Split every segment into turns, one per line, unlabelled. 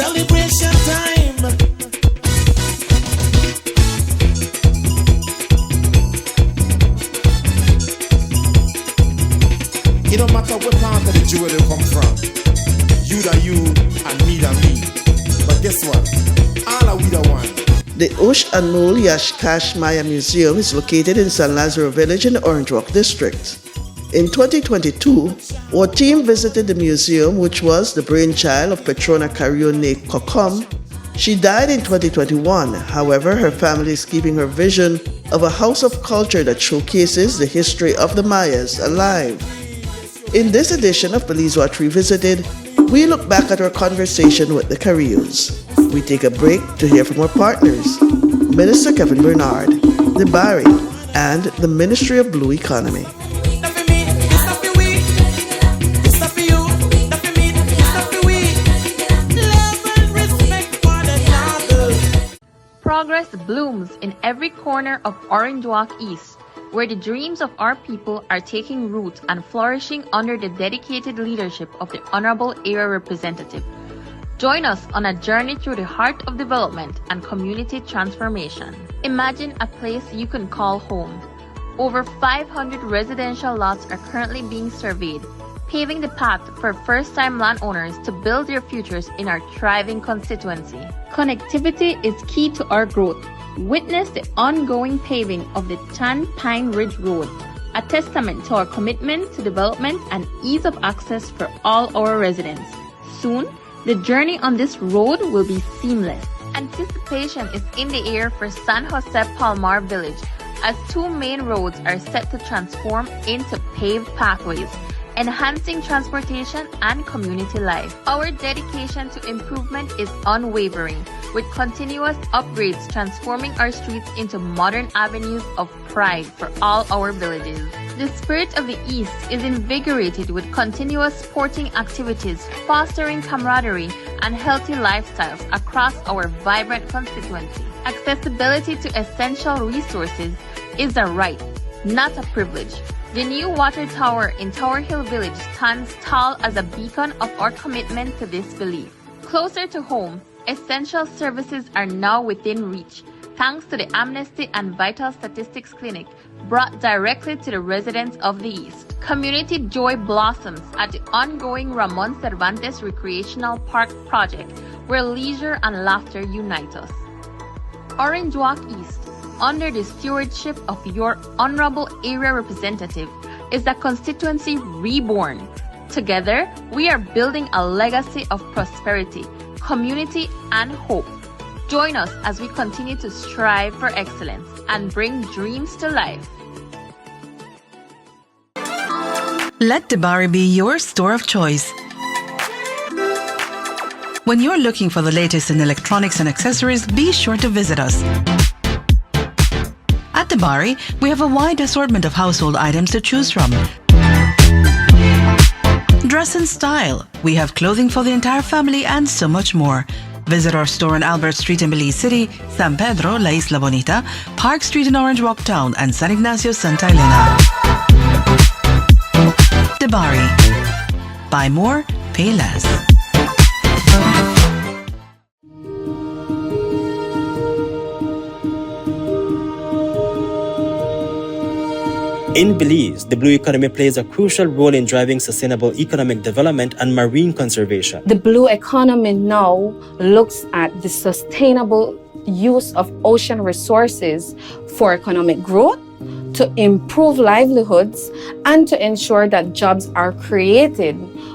Celebration time. It don't matter what part of the jewel you come from. You da you and me da me. But guess what? All are we the one.
The Yash and Muul Yash Cash Maya Museum is located in San Lazaro Village in the Orange Walk district. In 2022, our team visited the museum, which was the brainchild of Petrona Carrillo Cocom. She died in 2021. However, her family is keeping her vision of a house of culture that showcases the history of the Mayas alive. In this edition of Belize Watch Revisited, we look back at our conversation with the Carrillos. We take a break to hear from our partners, Minister Kevin Bernard, the Barry, and the Ministry of Blue Economy.
Progress blooms in every corner of Orange Walk East, where the dreams of our people are taking root and flourishing under the dedicated leadership of the Honorable Area Representative. Join us on a journey through the heart of development and community transformation. Imagine a place you can call home. Over 500 residential lots are currently being surveyed, paving the path for first-time landowners to build their futures in our thriving constituency. Connectivity is key to our growth. Witness the ongoing paving of the Tan Pine Ridge Road, a testament to our commitment to development and ease of access for all our residents. Soon, the journey on this road will be seamless. Anticipation is in the air for San Jose Palmar Village, as two main roads are set to transform into paved pathways, enhancing transportation and community life. Our dedication to improvement is unwavering, with continuous upgrades transforming our streets into modern avenues of pride for all our villages. The spirit of the East is invigorated with continuous sporting activities, fostering camaraderie and healthy lifestyles across our vibrant constituency. Accessibility to essential resources is a right, not a privilege. The new water tower in Tower Hill Village stands tall as a beacon of our commitment to this belief. Closer to home, essential services are now within reach, thanks to the Amnesty and Vital Statistics Clinic brought directly to the residents of the East. Community joy blossoms at the ongoing Ramon Cervantes Recreational Park project, where leisure and laughter unite us. Orange Walk East, under the stewardship of your Honorable Area Representative, is a constituency reborn. Together, we are building a legacy of prosperity, community, and hope. Join us as we continue to strive for excellence and bring dreams to life.
Let Debari be your store of choice. When you're looking for the latest in electronics and accessories, be sure to visit us. At Debari, we have a wide assortment of household items to choose from. Dress in style. We have clothing for the entire family and so much more. Visit our store on Albert Street in Belize City, San Pedro, La Isla Bonita, Park Street in Orange Walk Town, and San Ignacio, Santa Elena. Debari. Buy more, pay less.
In Belize, the blue economy plays a crucial role in driving sustainable economic development and marine conservation.
The blue economy now looks at the sustainable use of ocean resources for economic growth, to improve livelihoods, and to ensure that jobs are created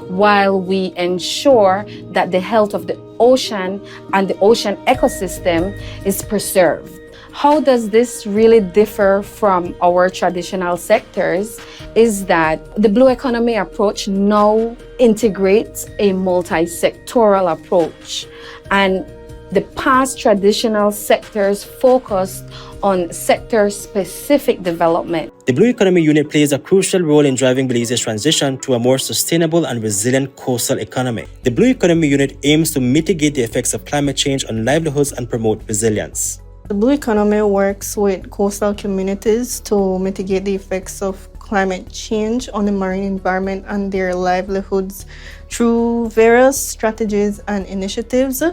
while we ensure that the health of the ocean and the ocean ecosystem is preserved. How does this really differ from our traditional sectors is that the blue economy approach now integrates a multi-sectoral approach, and the past traditional sectors focused on sector-specific development.
The Blue Economy Unit plays a crucial role in driving Belize's transition to a more sustainable and resilient coastal economy. The Blue Economy Unit aims to mitigate the effects of climate change on livelihoods and promote resilience.
The Blue Economy works with coastal communities to mitigate the effects of climate change on the marine environment and their livelihoods through various strategies and initiatives.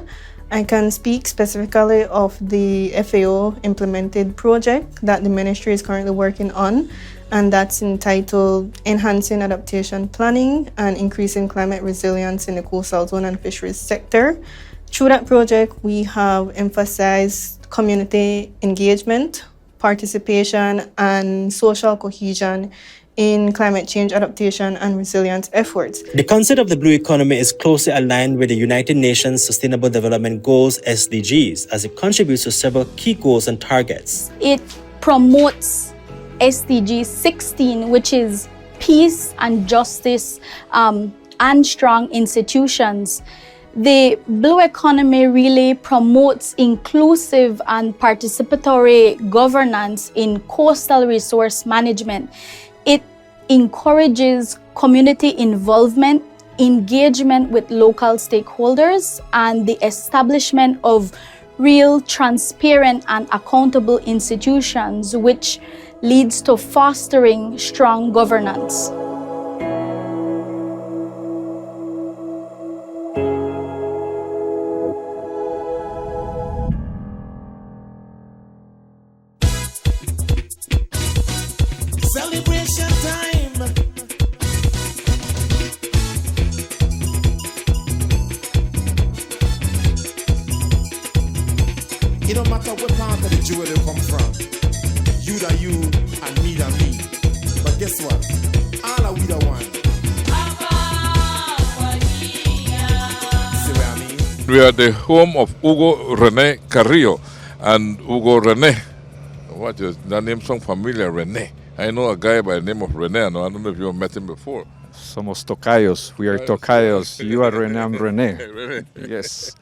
I can speak specifically of the FAO implemented project that the ministry is currently working on, and that's entitled Enhancing Adaptation Planning and Increasing Climate Resilience in the Coastal Zone and Fisheries Sector. Through that project, we have emphasized community engagement, participation, and social cohesion in climate change adaptation and resilience efforts.
The concept of the blue economy is closely aligned with the United Nations Sustainable Development Goals (SDGs) as it contributes to several key goals and targets.
It promotes SDG 16, which is peace and justice and strong institutions. The blue economy really promotes inclusive and participatory governance in coastal resource management. It encourages community involvement, engagement with local stakeholders, and the establishment of real, transparent, and accountable institutions, which leads to fostering strong governance.
Celebration time. It don't matter what part of the jewel they come from. You da you and me da me. But guess what? All are we the one. See what I mean?
We are the home of Hugo Rene Carrillo. And Hugo Rene, what is that name? Sound familiar, Rene. I know a guy by the name of Rene. I don't know if you have met him before.
Somos tocayos. We are tocayos. You are Rene, I'm Rene.
Rene.
Yes.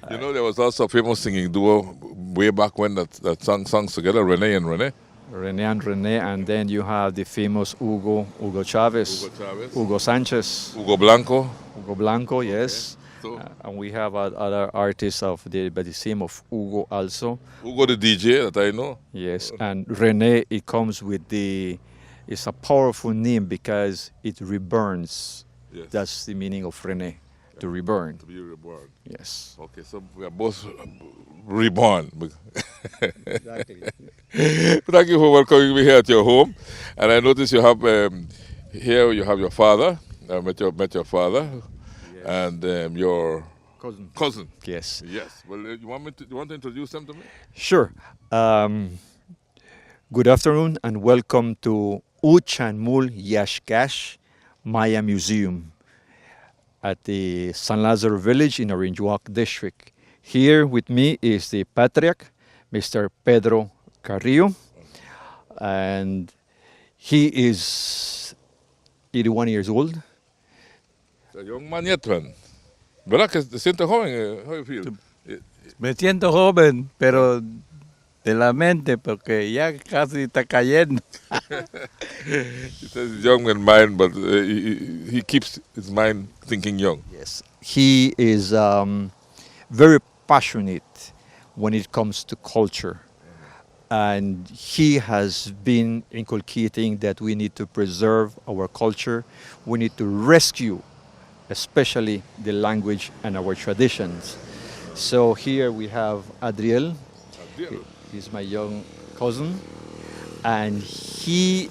You know, there was also a famous singing duo way back when that songs together, Rene and Rene.
Rene and Rene, and then you have the famous Hugo Chavez, Hugo Sanchez,
Hugo Blanco.
Hugo Blanco, yes.
So,
And we have other artists by the same of Hugo also.
Hugo the DJ that I know.
Yes, and Rene, it comes with it's a powerful name because it reburns.
Yes.
That's the meaning of Rene, to reburn.
To be reborn.
Yes.
Okay, so we are both reborn.
Exactly.
Thank you for welcoming me here at your home. And I notice you have here you have your father. I met your father, yes. And your cousin.
Yes.
Yes. Well, you want to introduce them to me?
Sure. Good afternoon and welcome to Uch and Muul Yash Maya Museum at the San Lazaro Village in Orange Walk District. Here with me is the patriarch, Mr. Petrona Carrillo, and he is 81 years old.
A young man yet, man. ¿Verdad que te sientes joven? How you feel?
Me siento joven, pero de la mente, porque ya casi está cayendo.
He says he's young in mind, but he keeps his mind thinking young.
Yes. He is very passionate when it comes to culture. And he has been inculcating that we need to preserve our culture. We need to rescue, especially the language and our traditions. So here we have Adriel. He's my young cousin. And he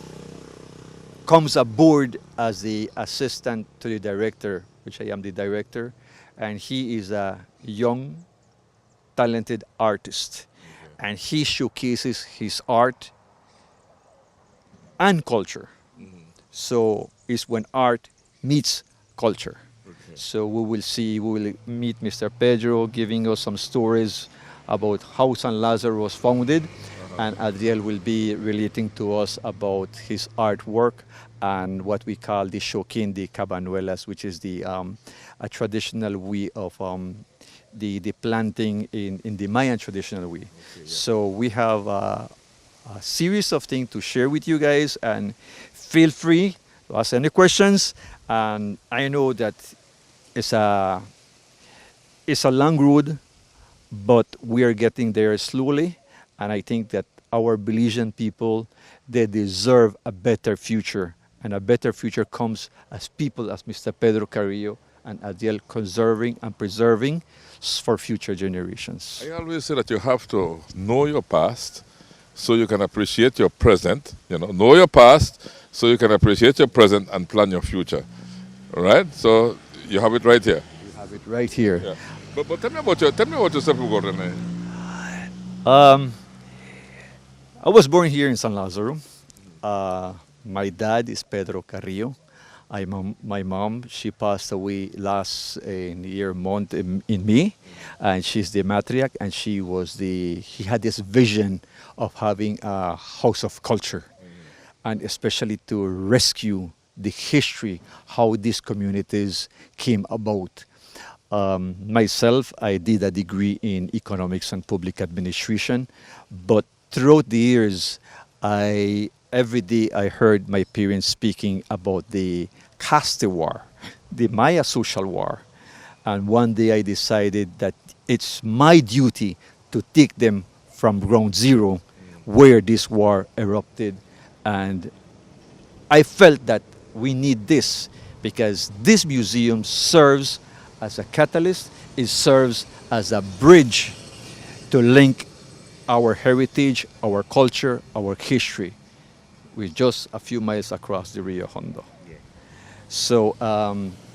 comes aboard as the assistant to the director, which I am the director. And he is a young, talented artist. And he showcases his art and culture. Mm-hmm. So it's when art meets culture. Okay. So we will meet Mr. Pedro giving us some stories about how San Lazaro was founded. Uh-huh. And Adriel will be relating to us about his artwork and what we call the shoquin de cabanuelas, which is a traditional way of the planting in the Mayan traditional way. Okay, yeah. So we have a series of things to share with you guys, and feel free to ask any questions. And I know that it's a long road, but we are getting there slowly. And I think that our Belizean people, they deserve a better future. and a better future comes as people, as Mr. Pedro Carrillo and Adiel, conserving and preserving for future generations.
I always say that you have to know your past so you can appreciate your present. Know your past so you can appreciate your present and plan your future. All right? So you have it right here.
You have it right here.
Yeah. But tell me about yourself, Gordon.
I was born here in San Lazaro. My dad is Pedro Carrillo. My mom, she passed away last month in May, and she's the matriarch, and he had this vision of having a house of culture, and especially to rescue the history, how these communities came about. Myself, I did a degree in economics and public administration, but throughout the years, every day I heard my parents speaking about the caste war, the Maya social war. And one day I decided that it's my duty to take them from ground zero where this war erupted. And I felt that we need this because this museum serves as a catalyst, it serves as a bridge to link our heritage, our culture, our history with just a few miles across the Rio Hondo. Yeah. So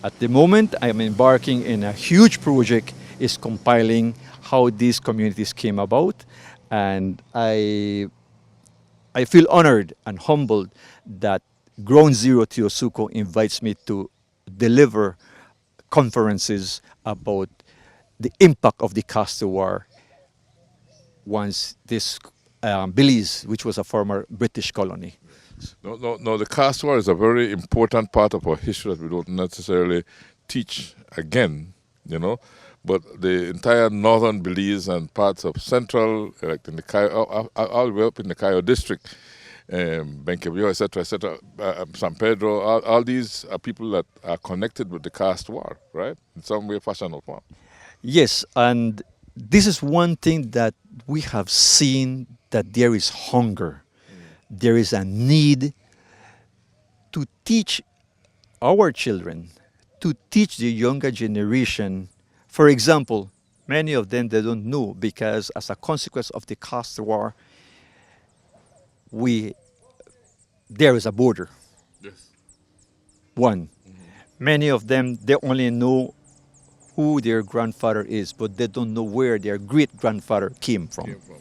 at the moment, I am embarking in a huge project is compiling how these communities came about, and I feel honored and humbled that Ground Zero Teosuco invites me to deliver conferences about the impact of the caste war once this Belize, which was a former British colony.
No, the caste war is a very important part of our history that we don't necessarily teach again, But the entire northern Belize and parts of central, like in the Cayo, all the way up in the Cayo district, Benquevio, etc., San Pedro, all these are people that are connected with the caste war, right? In some way, fashion, or form.
Yes, and this is one thing that we have seen, that there is hunger. There is a need to teach our children, to teach the younger generation. For example, many of them, they don't know because as a consequence of the caste war, there is a border.
Yes.
One. Mm-hmm. Many of them, they only know who their grandfather is, but they don't know where their great-grandfather came from. Yeah.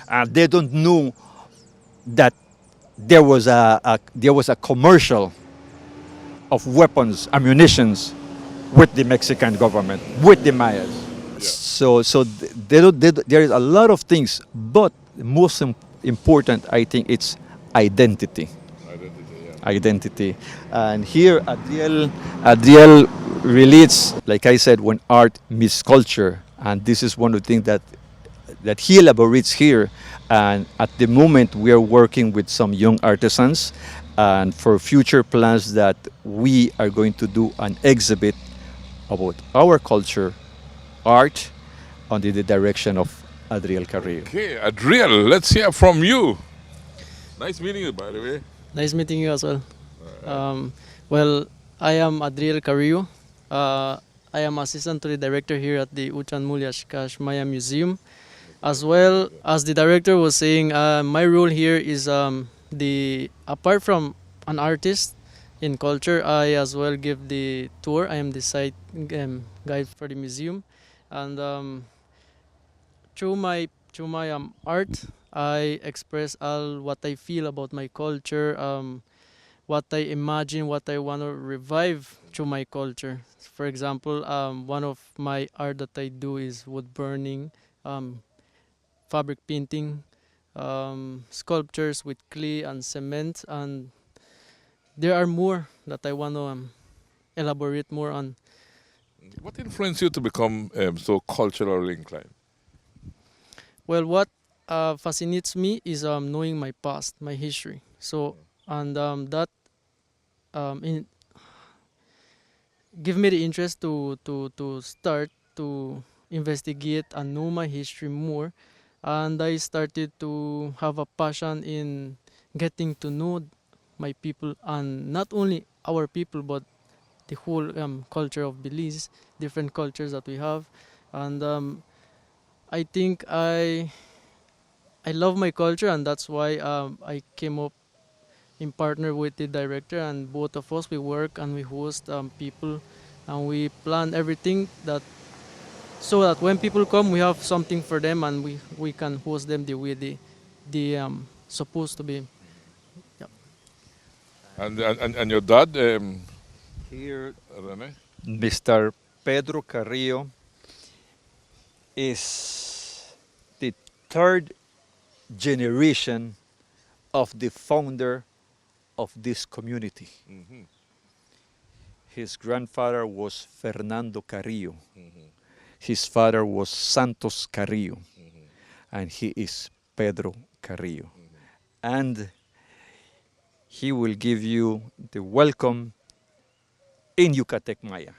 And they don't know that there was a commercial of weapons, ammunitions with the Mexican government, with the Mayas. Yeah. So there is a lot of things, but the most important, I think, it's identity. Identity. And here, Adriel relates, like I said, when art meets culture, and this is one of the things that he elaborates here. And at the moment, we are working with some young artisans, and for future plans that we are going to do an exhibit about our culture, art, under the direction of Adriel Carrillo.
Okay, Adriel, let's hear from you. Nice meeting you, by the way.
Nice meeting you as well. Well, I am Adriel Carrillo. I am assistant to the director here at the Uchan Muul Yash Maya Museum. As well as the director was saying, my role here is apart from an artist in culture, I as well give the tour. I am the site guide for the museum, and through my art, I express all what I feel about my culture, what I imagine, what I want to revive through my culture. For example, one of my art that I do is wood burning, fabric painting, sculptures with clay and cement, and there are more that I want to elaborate more on.
What influenced you to become so culturally inclined?
Well, what fascinates me is knowing my past, my history. So, and that give me the interest to start to investigate and know my history more. And I started to have a passion in getting to know my people, and not only our people, but the whole culture of Belize, different cultures that we have. And I think I love my culture, and that's why I came up in partner with the director, and both of us we work and we host people, and we plan everything that so that when people come, we have something for them, and we can host them the way they supposed to be. Yeah.
And your dad,
Here,
Rene?
Mr. Pedro Carrillo is the third generation of the founder of this community.
Mm-hmm.
His grandfather was Fernando Carrillo. His father was Santos Carrillo. And he is Pedro Carrillo. And he will give you the welcome in Yucatec Maya.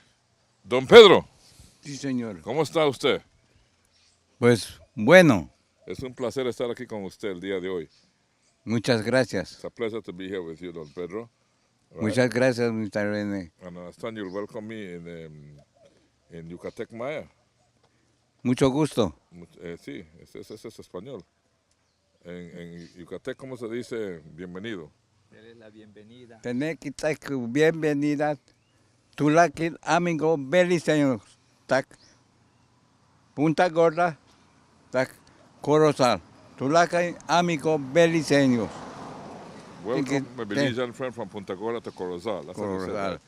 Don Pedro,
Sí, señor.
¿cómo está usted?
Pues bueno,
Es un placer estar aquí con usted el día de hoy.
muchas gracias.
It's a pleasure to be here with you, Don Pedro. Right?
Muchas gracias, Mr. René.
And I understand you'll welcome me in Yucatec Maya.
Mucho gusto.
Sí, ese es español. En Yucatec, ¿cómo se dice bienvenido?
Dele la bienvenida.
Tener que estar bienvenida. Tu laki amigo beliceño. Tak Punta Gorda. Tak Corozal. Tu laki amigo beliceño.
Welcome, my Belizean friend from Punta Gorda to Corozal. That's what you said,
Corozal.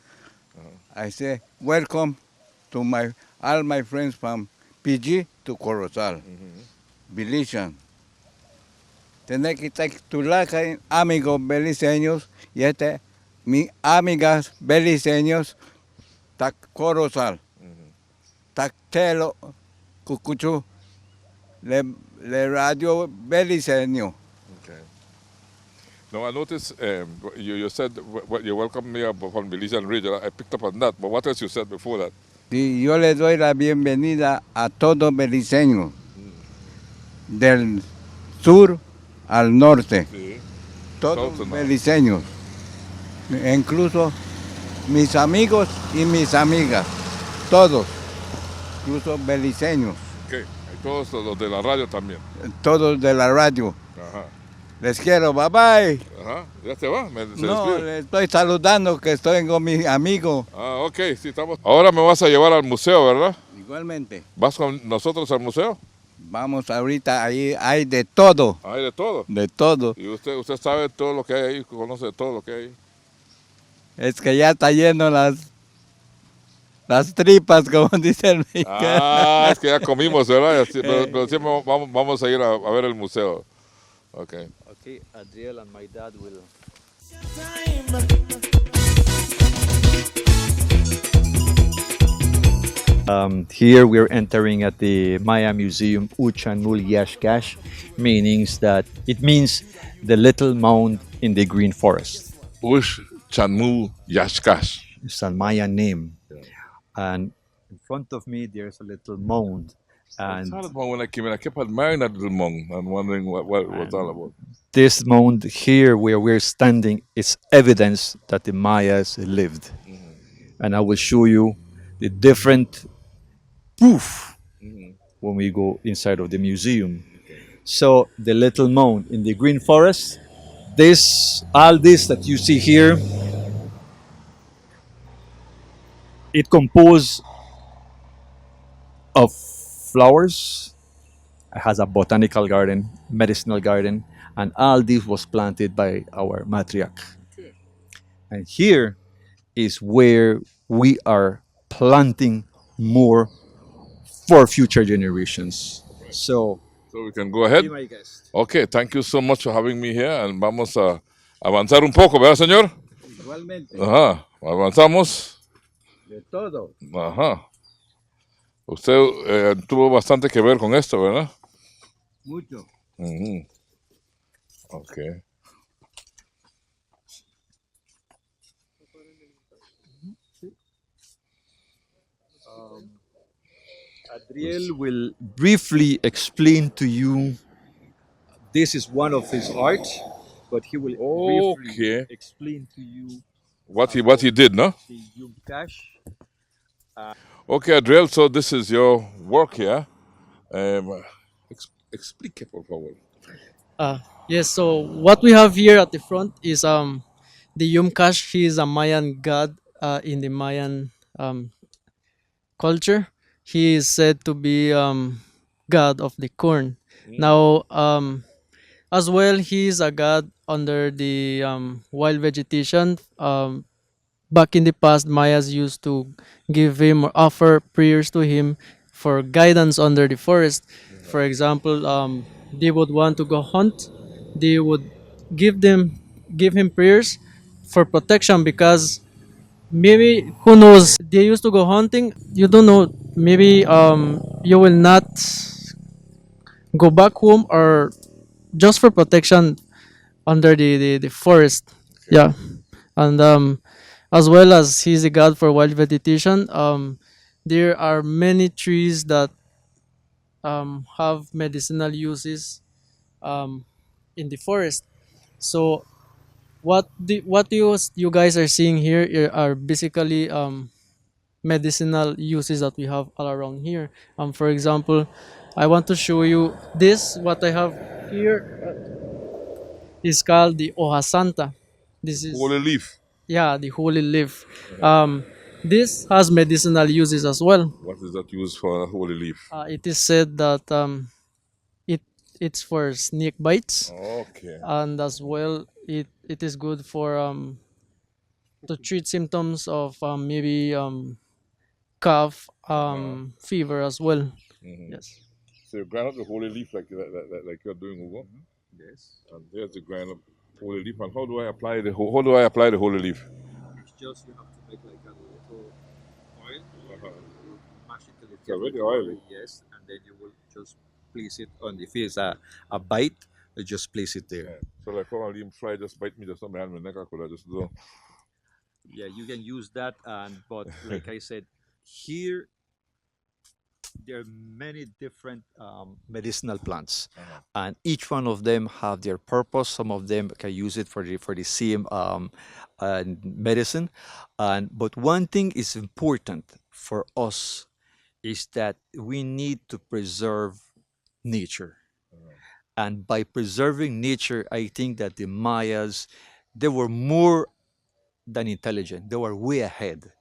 right?
I say welcome to all my friends from PG to Corozal. Belizean. Tener que estar tu laki amigos beliceños y mi amigas beliceños. Tak Corozal. Tak Telo Cucuchu. Le radio beliceño.
Okay. Now, I noticed you said you welcomed me from Belizean region. I picked up on that. But what else you said before that?
Y yo le doy la bienvenida a todos beliceños. Del sur al norte.
Sí.
Todos
South and
beliceños. Incluso mis amigos y mis amigas. Todos. Incluso beliceños.
Okay. Y todos los de la radio también.
Todos de la radio.
Ajá.
Les quiero. Bye bye.
Ajá. ¿Ya se va? ¿Se
No,
despide?
le estoy saludando que estoy con mi amigo.
Ah, ok, sí, estamos. Ahora me vas a llevar al museo, ¿verdad?
Igualmente.
¿Vas con nosotros al museo?
Vamos ahorita, ahí hay de todo.
Hay de todo.
De todo.
Y usted sabe todo lo que hay ahí, conoce todo lo que hay ahí.
Es que ya está lleno las tripas, como dice el mexicano.
Ah, es que ya comimos, ¿verdad? Pero siempre vamos a ir a ver el museo. Okay.
Okay, Adriel and my dad will. Here we're entering at the Maya Museum Uchan Muul Yash, means that it means the little mound in the green forest.
Ush Chanmu Yashkash.
It's a Maya name. And in front of me there's a little mound. And
When I came in, I kept admiring that little monk and wondering what it was all about.
this mound here where we're standing is evidence that the Mayas lived. And I will show you the different proof when we go inside of the museum. So the little mound in the green forest, all this that you see here, it composed of flowers. It has a botanical garden, medicinal garden, and all this was planted by our matriarch. And here is where we are planting more for future generations. So
we can go ahead.
be my guest.
Okay, thank you so much for having me here. And vamos a avanzar un poco, ¿verdad, señor?
Igualmente.
Ajá, avanzamos.
De todo.
Ajá. Usted tuvo bastante que ver con esto, ¿verdad?
Mucho.
Mhm. Okay.
Adriel will briefly explain to you. This is one of his art but he will briefly
Okay.
explain to you
What he did, no?
the Yumkash.
Okay, Adriel, so this is your work here. Explique, por favor.
Yes, so what we have here at the front is the Yumkash. He is a Mayan god in the Mayan culture. He is said to be god of the corn. Now, as well, he is a god under the wild vegetation. Back in the past, Mayas used to give him or offer prayers to him for guidance under the forest. For example, they would want to go hunt. They would give him prayers for protection because maybe who knows, they used to go hunting. You don't know, maybe you will not go back home or just for protection under the forest. Yeah, and as well as he's a god for wild vegetation. There are many trees that have medicinal uses um, in the forest. So what you guys are seeing here are basically medicinal uses that we have all around here. For example, I want to show you this. What I have here is called the Hoja Santa. This is,
Holy leaf.
yeah, the holy leaf. This has medicinal uses as well.
What is that used for, holy leaf?
It is said that it it's for snake bites,
Okay.
and as well it is good for to treat symptoms of maybe cough, fever as well. Yes.
So you grind up the holy leaf like you're doing over.
Yes.
And there's the grind up holy leaf. And how do I apply how do I apply the holy leaf?
It's just you have to make like a little oil. Mash it a little.
It's already oily.
Yes, and then you will just place it on. If it's a bite, you just place it there.
Yeah. So like how I leave him fly, just bite me just on my hand, my neck, I could just do.
Yeah, you can use that, and but like I said, here there are many different medicinal plants, and each one of them have their purpose. Some of them can use it for the same medicine, and but one thing is important for us is that we need to preserve nature. And by preserving nature, I think that the Mayas, they were more than intelligent. They were way ahead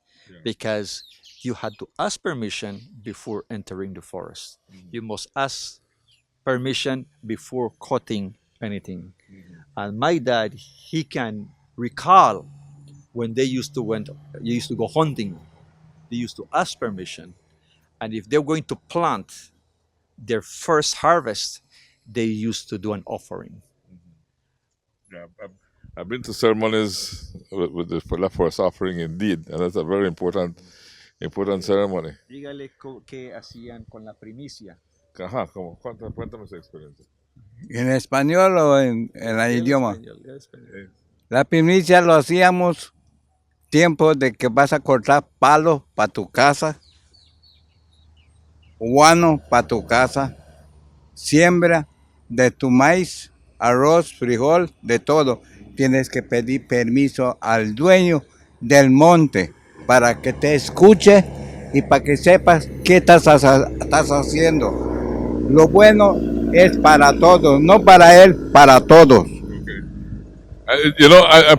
because you had to ask permission before entering the forest. You must ask permission before cutting anything. And my dad, he can recall when they used to go hunting. They used to ask permission, and if they're going to plant their first harvest, they used to do an offering.
Yeah, I've been to ceremonies with the first offering indeed, and that's a very important ceremony.
Dígale qué hacían con la primicia.
Ajá, cuéntame esa experiencia.
¿En español o en el idioma?
Español.
La primicia lo hacíamos tiempo de que vas a cortar palos para tu casa, guano para tu casa, siembra de tu maíz, arroz, frijol, de todo. Tienes que pedir permiso al dueño del monte para que te escuche y para que sepas qué estás haciendo. Lo bueno es para todos, no para él, para todos.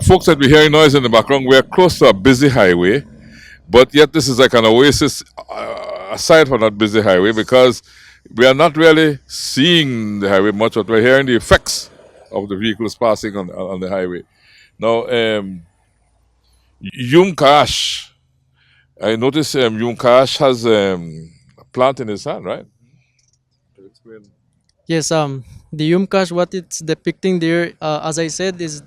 Folks that we hearing noise in the background, we're close to a busy highway, but yet this is like an oasis aside from that busy highway because we are not really seeing the highway much, but we're hearing the effects of the vehicles passing on the highway. Now, Yumkash, I noticed Yumkash has a plant in his hand, right?
Yes, the Yumkash, what it's depicting there, as I said, is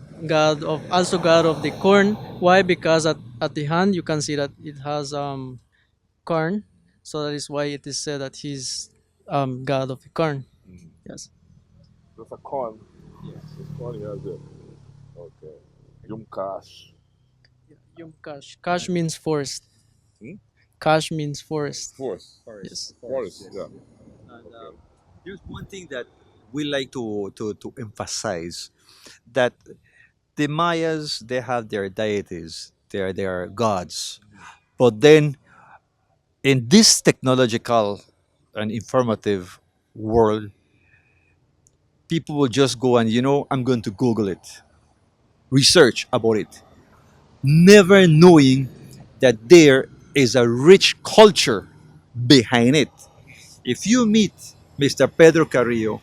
also god of the corn. Why? Because at the hand you can see that it has corn, so that is why it is said that he's god of the corn. Yes.
That's a corn. Yes. The corn he has there. Okay. Yumkash.
Yumkash. Kash means forest. Kash means forest.
Forest.
Yes.
Forest. Yeah.
And there's one thing that we like to emphasize that the Mayas, they have their deities, their gods. But then in this technological and informative world, people will just go and, I'm going to Google it, research about it, never knowing that there is a rich culture behind it. If you meet Mr. Pedro Carrillo,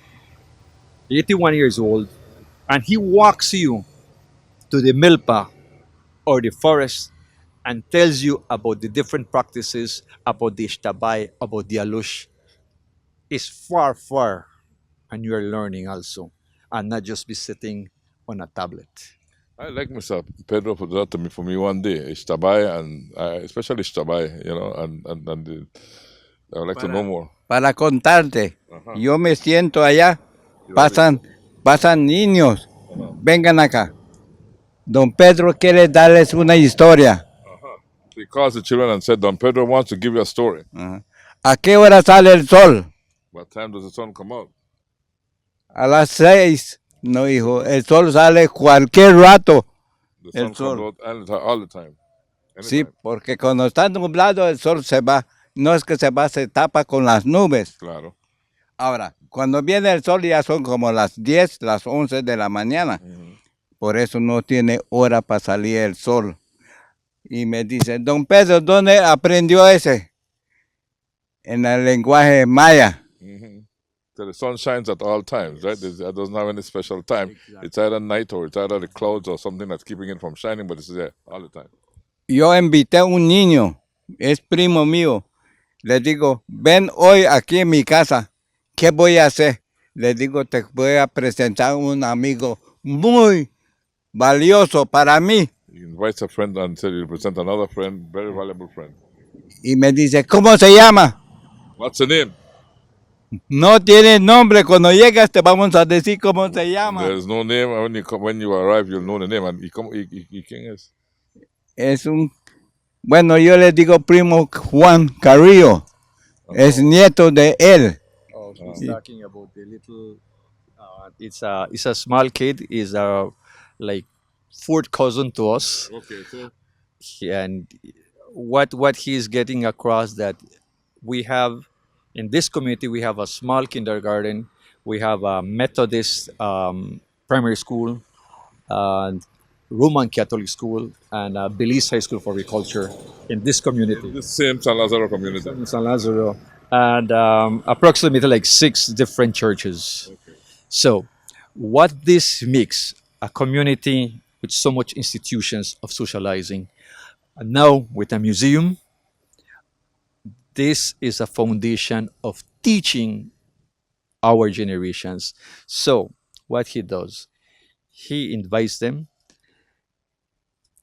81 years old, and he walks you to the milpa or the forest and tells you about the different practices, about the ishtabay, about the alush, is far, far, and you are learning also, and not just be sitting on a tablet.
I like Mr. Pedro for that to me for me one day. Ishtabay and especially Ishtabay, I would like to know more.
Para contarte, yo me siento allá, pasan niños, vengan acá. Don Pedro quiere darles una historia.
He calls the children and said, Don Pedro wants to give you a story.
¿A qué hora sale el sol?
What time does the sun come out?
A las 6. No, hijo, el sol sale cualquier rato.
The sun comes out all the time.
Sí, porque cuando está nublado el sol se va. No es que se va, se tapa con las nubes.
Claro.
Ahora, cuando viene el sol ya son como las 10, las 11 de la mañana. Por eso no tiene hora para salir el sol. Y me dice, Don Pedro, ¿dónde aprendió ese? En el lenguaje maya.
So the sun shines at all times, right? It doesn't have any special time. Exactly. It's either night or it's either the clouds or something that's keeping it from shining, but it's there all the time.
Yo invité a un niño, es primo mío. Le digo, ven hoy aquí en mi casa. ¿Qué voy a hacer? Le digo, te voy a presentar un amigo muy valioso para mí.
He invites a friend and said he'll present another friend, very valuable friend.
Y me dice, ¿cómo se llama?
What's the name?
No tiene nombre. Cuando llegas te vamos a decir cómo se llama.
There's no name. When you arrive, you'll know the name. And ¿quién es?
Es un... Bueno, yo le digo primo Juan Carrillo. Es nieto de él.
Oh, he's talking about the little... it's a small kid. He's like fourth cousin to us.
Okay, so...
And what he's getting across that we have... In this community, we have a small kindergarten, we have a Methodist primary school, Roman Catholic school, and a Belize High School for Agriculture in this community.
In the same San Lazaro community.
In San Lazaro. And approximately like 6 different churches. Okay. So what this makes, a community with so much institutions of socializing, and now with a museum, this is a foundation of teaching our generations. So what he does, he invites them,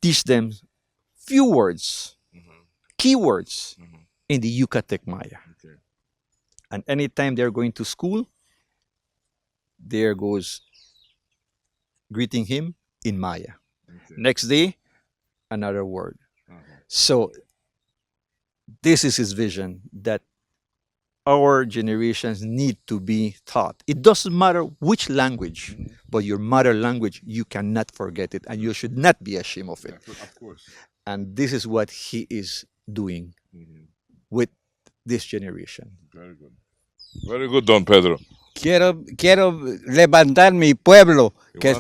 teach them few words, keywords in the Yucatec Maya. Okay. And anytime they're going to school, there goes greeting him in Maya. Okay. Next day, another word. So this is his vision, that our generations need to be taught. It doesn't matter which language, but your mother language, you cannot forget it, and you should not be ashamed of it.
Of course.
And this is what he is doing with this generation.
Very good. Very good, Don Pedro.
Quiero levantar mi pueblo, que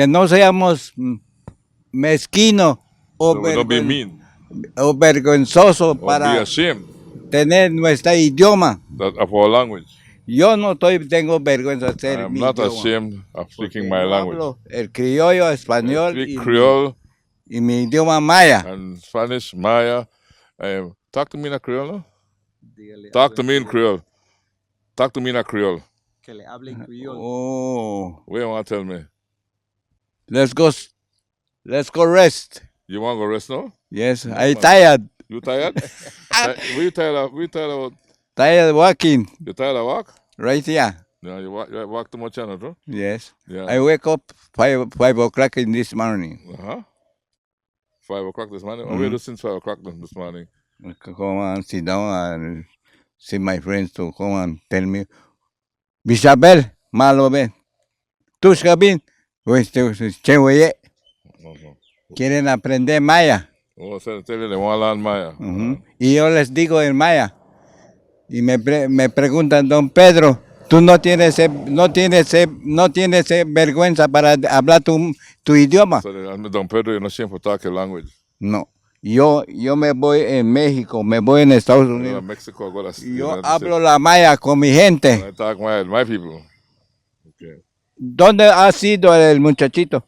no seamos mezquinos o vergonzosos para tener nuestra idioma.
Of our language.
Yo no tengo vergüenza de ser mi idioma.
I'm not ashamed of speaking my language.
El criollo, español
Creole,
y mi idioma maya.
And Spanish, Maya. Talk to me in Creole, no? Talk to me in Creole. Talk to me in Creole.
Que le hable en criollo.
Oh.
What do you want to tell me?
Let's go rest.
You want to go rest now?
Yes, I'm tired.
You tired? What you tired of?
Tired walking.
You tired of walk?
Right here.
Yeah, you walk too much, no?
Yes.
Yeah.
I wake up 5 o'clock in this morning.
5 o'clock this morning? Where do you since 5 o'clock this morning?
Come and sit down and see my friends to come and tell me Bisabel, malo ven. Tus cabin, pues chehueye. Quieren aprender maya.
Oh, ustedes le van a hablar maya.
Y yo les digo en maya. Y me preguntan, don Pedro, tú no tienes vergüenza para hablar tu idioma.
So, don Pedro, you're not ashamed for talking language.
No. Yo me voy en México, me voy en Estados Unidos.
Mexico,
Yo hablo la maya con mi gente.
I talk maya with my people. Okay.
¿Dónde ha sido el muchachito?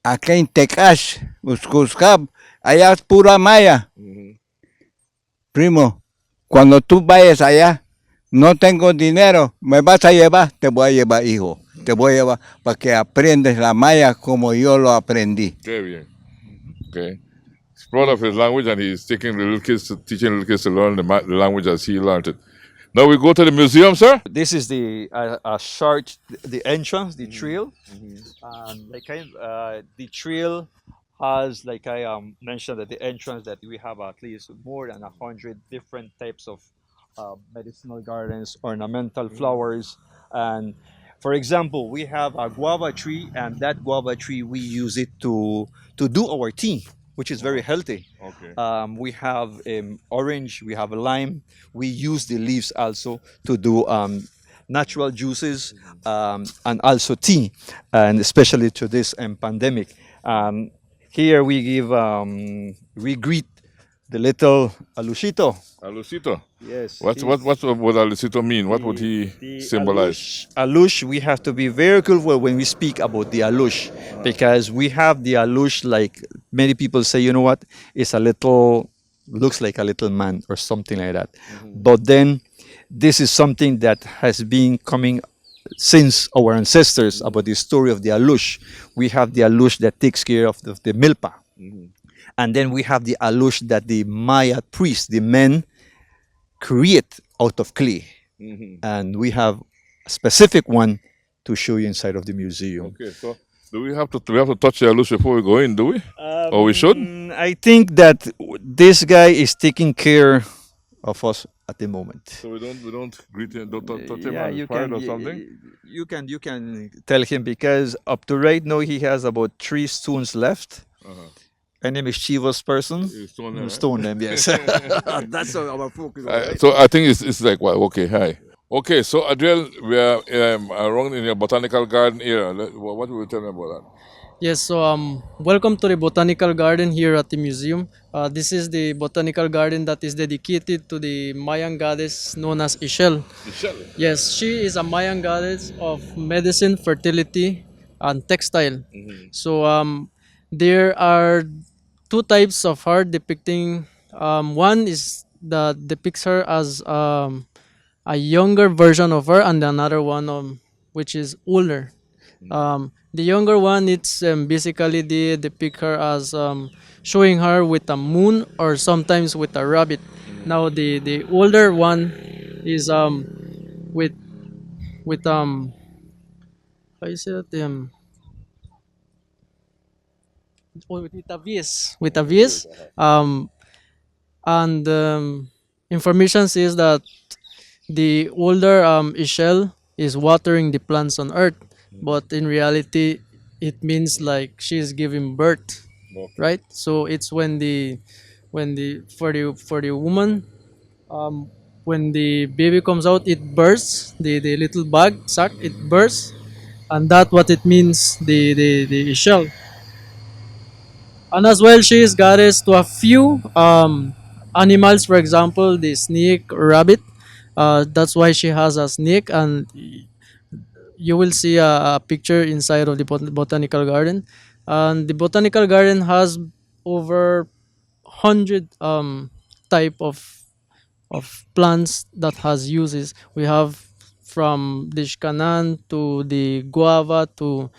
Acá en Tecash, Uscuscab, allá es pura maya. Primo, cuando tú vayas allá, no tengo dinero, me vas a llevar, te voy a llevar, hijo. Te voy a llevar para que aprendas la maya como yo lo aprendí.
Qué bien. Okay. He's proud of his language and he's teaching little kids to learn the language as he learned it. Now we go to the museum, sir.
This is the entrance, the trail, and the trail has, like I mentioned at the entrance, that we have at least more than 100 different types of medicinal gardens, ornamental flowers, and for example, we have a guava tree, and that guava tree we use it to do our tea, which is very healthy.
Okay.
We have orange, we have a lime. We use the leaves also to do natural juices and also tea, and especially to this pandemic. Here we greet the little Alushito.
Alushito?
Yes.
What would Alushito mean? What would he symbolize?
Alush, we have to be very careful when we speak about the Alush, because we have the Alush, like many people say, you know what, it's looks like a little man or something like that. But then this is something that has been coming since our ancestors, about the story of the Alush. We have the Alush that takes care of the milpa. And then we have the Alush that the Maya priests, the men, create out of clay. And we have a specific one to show you inside of the museum.
Okay, so do we have to touch the Alush before we go in, do we? Or we should?
I think that this guy is taking care of us at the moment.
So we don't greet him, don't touch him
Yeah,
on his pride or something?
You can tell him, because up to right now he has about 3 stones left. Any mischievous person, stone them, yes. That's our focus. Right?
So I think it's like, well, okay, hi. Okay, so Adriel, we are around in your botanical garden area. What will you tell me about that?
Yes, so welcome to the botanical garden here at the museum. This is the botanical garden that is dedicated to the Mayan goddess known as Ixchel.
Ixchel?
Yes, she is a Mayan goddess of medicine, fertility, and textile. So there are 2 types of art depicting. One is that depicts her as a younger version of her, and another one which is older. The younger one, it's basically they depict her as showing her with a moon or sometimes with a rabbit. Now the older one is with how you say that, with a vis, and information says that the older Ixchel is watering the plants on earth, but in reality it means like she's giving birth, right? So it's when the for the woman, when the baby comes out, it bursts, the little bag sack, it bursts, and that's what it means, the Ixchel. And as well, she is goddess to a few animals, for example, the snake, rabbit. That's why she has a snake, and you will see a picture inside of the botanical garden. And the botanical garden has over 100 type of plants that has uses. We have from the shkanan to the guava to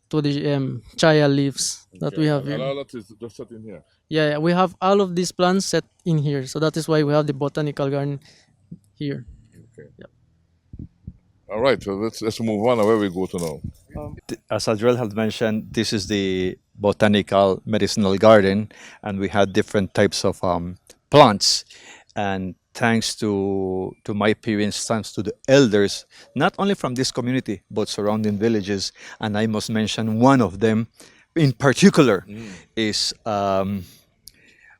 the chaya leaves that we have here.
And all that is just set in here?
Yeah, we have all of these plants set in here. So that is why we have the botanical garden here.
Okay. Yeah. All right, so let's move on. Where we go to now?
As Adriel had mentioned, this is the botanical medicinal garden, and we had different types of plants. And thanks to my parents, thanks to the elders, not only from this community but surrounding villages. And I must mention one of them in particular is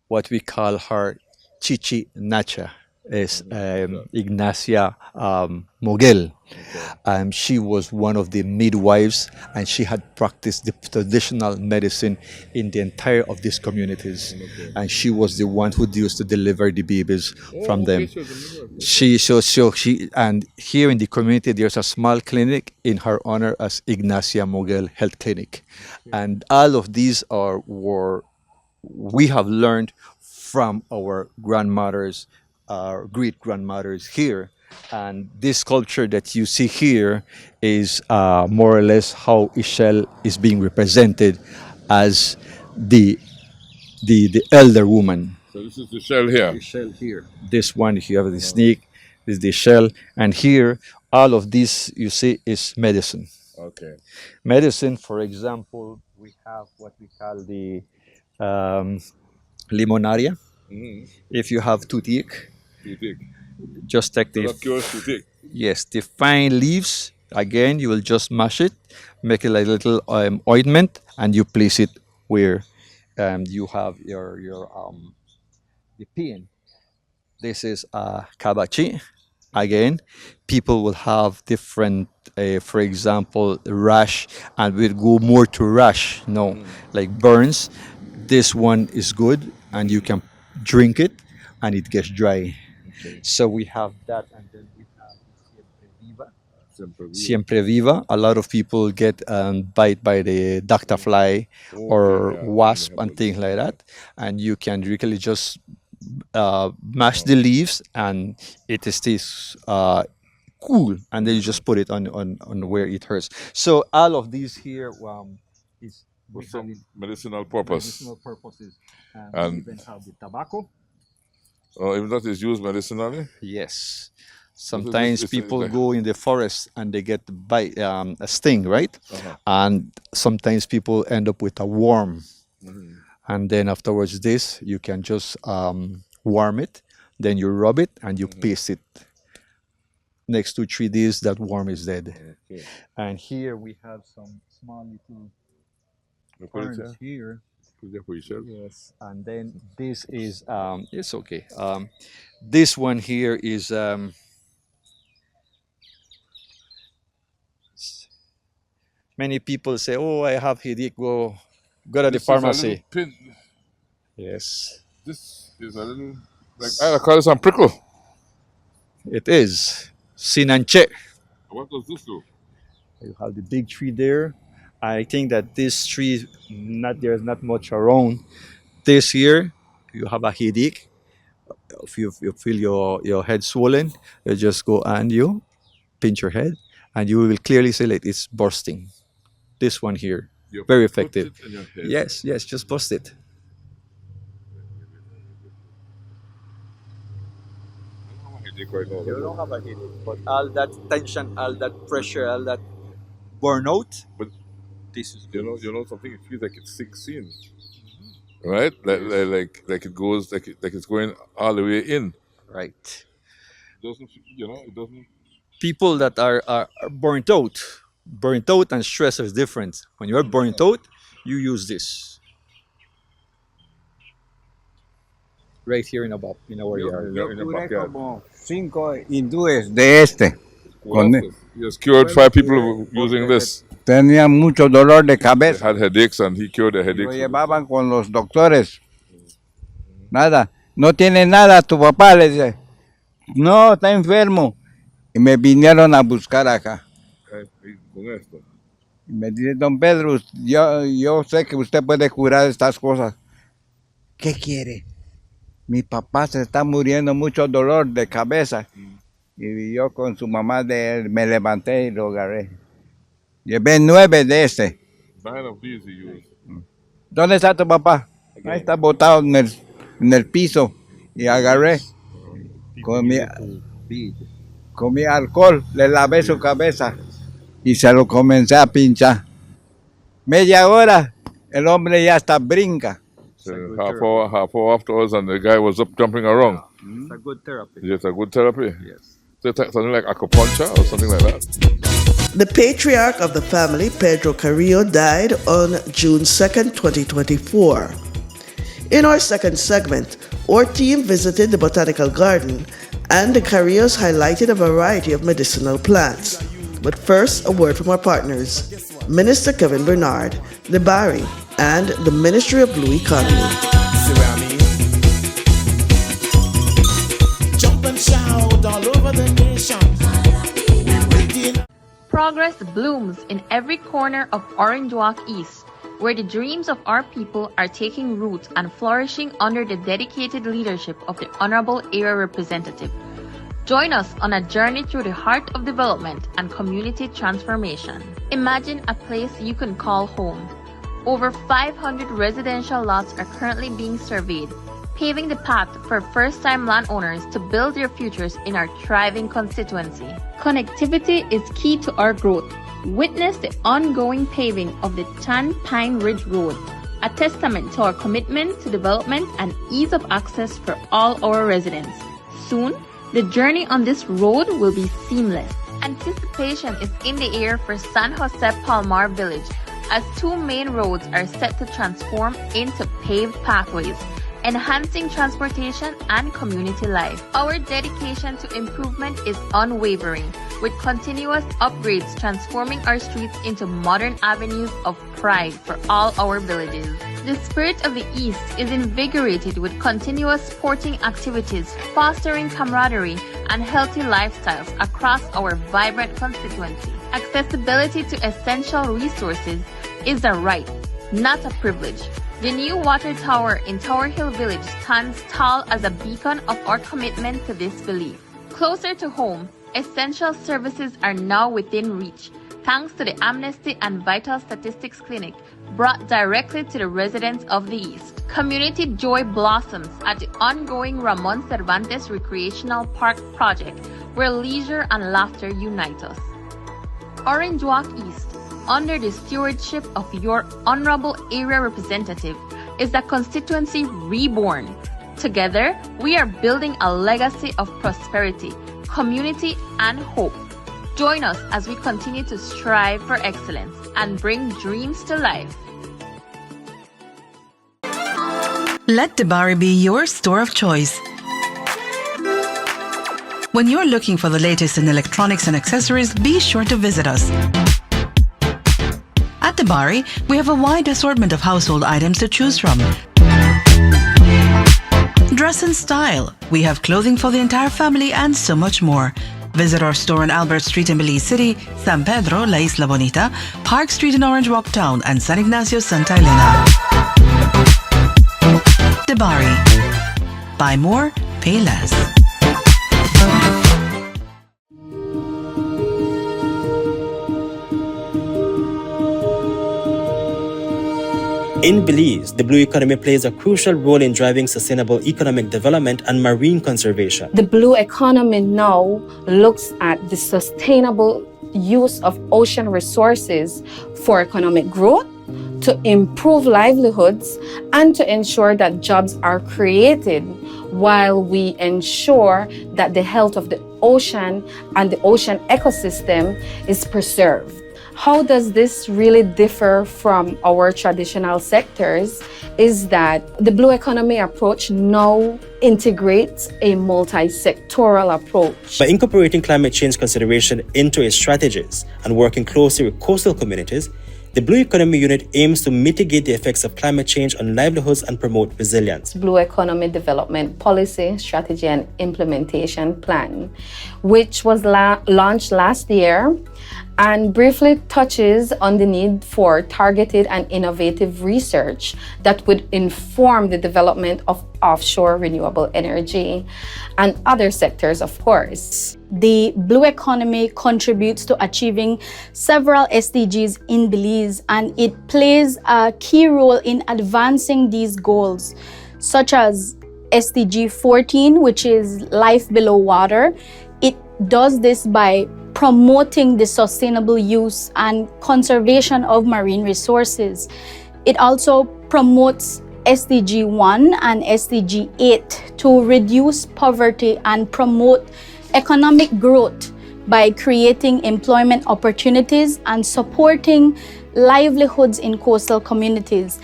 what we call her Chichi Nacha, is Ignacia Moguel. She was one of the midwives, and she had practiced the traditional medicine in the entire of these communities. And she was the one who used to deliver the babies from them. She and here in the community there's a small clinic in her honor as Ignacia Moguel Health Clinic, and all of these we have learned from our grandmothers, our great grandmothers here. And this sculpture that you see here is more or less how Ishel is being represented as the elder woman.
So this is the shell here.
The shell here. This one, if you have the snake, this is the shell. And here, all of this you see is medicine.
Okay.
Medicine, for example, we have what we call the limonaria. If you have toothache, just take the yes, the fine leaves. Again, you will just mash it, make it like a little ointment, and you place it where you have your the pain. This is kabachi. Again, people will have different, for example, rash, and we'll go more to rash. No, like burns. This one is good, and you can drink it, and it gets dry. So we have that, and then we have Siempre Viva. A lot of people get bite by the ducta fly or wasp and things like that, and you can really just mash the leaves, and it stays cool, and then you just put it on where it hurts. So all of these here is
for some medicinal purpose.
Medicinal purposes,
and
we even have the tobacco.
Oh, even that is used medicinally?
Yes. Sometimes people go in the forest and they get a sting, right? And sometimes people end up with a worm. And then afterwards this, you can just warm it, then you rub it and you paste it. Next 2-3 days, that worm is dead. Okay. And here we have some small little ferns here. Yes, and then this is it's okay. This one here is many people say, "Oh, I have headache. Go to the pharmacy." Yes.
This is a little like I call this a prickle.
It is sinanche.
What does this do?
You have the big tree there. I think that this tree, there's not much around. This year, you have a headache. If you feel your head swollen, you just go and you pinch your head, and you will clearly see like it's bursting. This one here, very effective. Yes, just bust it. You don't have a headache, but all that tension, all that pressure, all that burnout.
But this is you know something. It feels like it's 16, right? Like it goes like it's going all the way in.
Right.
It doesn't it doesn't.
People that are burnt out and stress is different. When you're burnt out, you use this. Right here in our yard.
Yo curé como 5 hindúes de este.
He has cured 5 people using this.
Tenían mucho dolor de cabeza.
They had headaches, and he cured the headaches.
Lo llevaban con los doctores. Nada, no tiene nada tu papá, le dice. No, está enfermo. Y me vinieron a buscar acá.
Con esto.
Y me dice, don Pedro, yo sé que usted puede curar estas cosas. ¿Qué quiere? Mi papá se está muriendo, mucho dolor de cabeza. Y yo con su mamá de él me levanté y lo agarré. Llevé 9 de este.
9 of these he used.
¿Dónde está tu papá? Ahí está botado en el piso. Y agarré. Con mi alcohol le lavé su cabeza. Y se lo comencé a pinchar. Media hora, el hombre ya está brinca.
So half hour afterwards, and the guy was up jumping around.
It's a good therapy.
It's a good therapy?
Yes.
So it's something like acupuncture or something like that?
The patriarch of the family, Petrona Carrillo, died on June 2nd, 2024. In our second segment, our team visited the botanical garden and the Carrillos highlighted a variety of medicinal plants. But first, a word from our partners, Minister Kevin Bernard, the Barry, and the Ministry of Blue Economy.
See what I mean? Jump and shout all over the nation.
Progress blooms in every corner of Orange Walk East, where the dreams of our people are taking root and flourishing under the dedicated leadership of the Honorable Area Representative. Join us on a journey through the heart of development and community transformation. Imagine a place you can call home. Over 500 residential lots are currently being surveyed, paving the path for first-time landowners to build their futures in our thriving constituency. Connectivity is key to our growth. Witness the ongoing paving of the Chan Pine Ridge Road, a testament to our commitment to development and ease of access for all our residents. Soon, the journey on this road will be seamless. Anticipation is in the air for San Jose Palmar Village, as two main roads are set to transform into paved pathways, enhancing transportation and community life. Our dedication to improvement is unwavering, with continuous upgrades transforming our streets into modern avenues of pride for all our villages. The spirit of the East is invigorated with continuous sporting activities, fostering camaraderie and healthy lifestyles across our vibrant constituency. Accessibility to essential resources is a right, not a privilege. The new water tower in Tower Hill Village stands tall as a beacon of our commitment to this belief. Closer to home, essential services are now within reach, thanks to the Amnesty and Vital Statistics Clinic brought directly to the residents of the East. Community joy blossoms at the ongoing Ramon Cervantes Recreational Park project, where leisure and laughter unite us. Orange Walk East, under the stewardship of your Honorable Area Representative, is a constituency reborn. Together, we are building a legacy of prosperity, community, and hope. Join us as we continue to strive for excellence and bring dreams to life.
Let Debari be your store of choice. When you're looking for the latest in electronics and accessories, be sure to visit us. At Debari, we have a wide assortment of household items to choose from. Dress in style. We have clothing for the entire family and so much more. Visit our store on Albert Street in Belize City, San Pedro, La Isla Bonita, Park Street in Orange Walk Town, and San Ignacio, Santa Elena. Debari. Buy more, pay less.
In Belize, the blue economy plays a crucial role in driving sustainable economic development and marine conservation.
The blue economy now looks at the sustainable use of ocean resources for economic growth, to improve livelihoods, and to ensure that jobs are created while we ensure that the health of the ocean and the ocean ecosystem is preserved. How does this really differ from our traditional sectors is that the blue economy approach now integrates a multi-sectoral approach.
By incorporating climate change consideration into its strategies and working closely with coastal communities, the Blue Economy Unit aims to mitigate the effects of climate change on livelihoods and promote resilience.
Blue Economy Development Policy, Strategy and Implementation Plan, which was launched last year, and briefly touches on the need for targeted and innovative research that would inform the development of offshore renewable energy and other sectors, of course.
The blue economy contributes to achieving several SDGs in Belize, and it plays a key role in advancing these goals, such as SDG 14, which is life below water. It does this by promoting the sustainable use and conservation of marine resources. It also promotes SDG 1 and SDG 8 to reduce poverty and promote economic growth by creating employment opportunities and supporting livelihoods in coastal communities.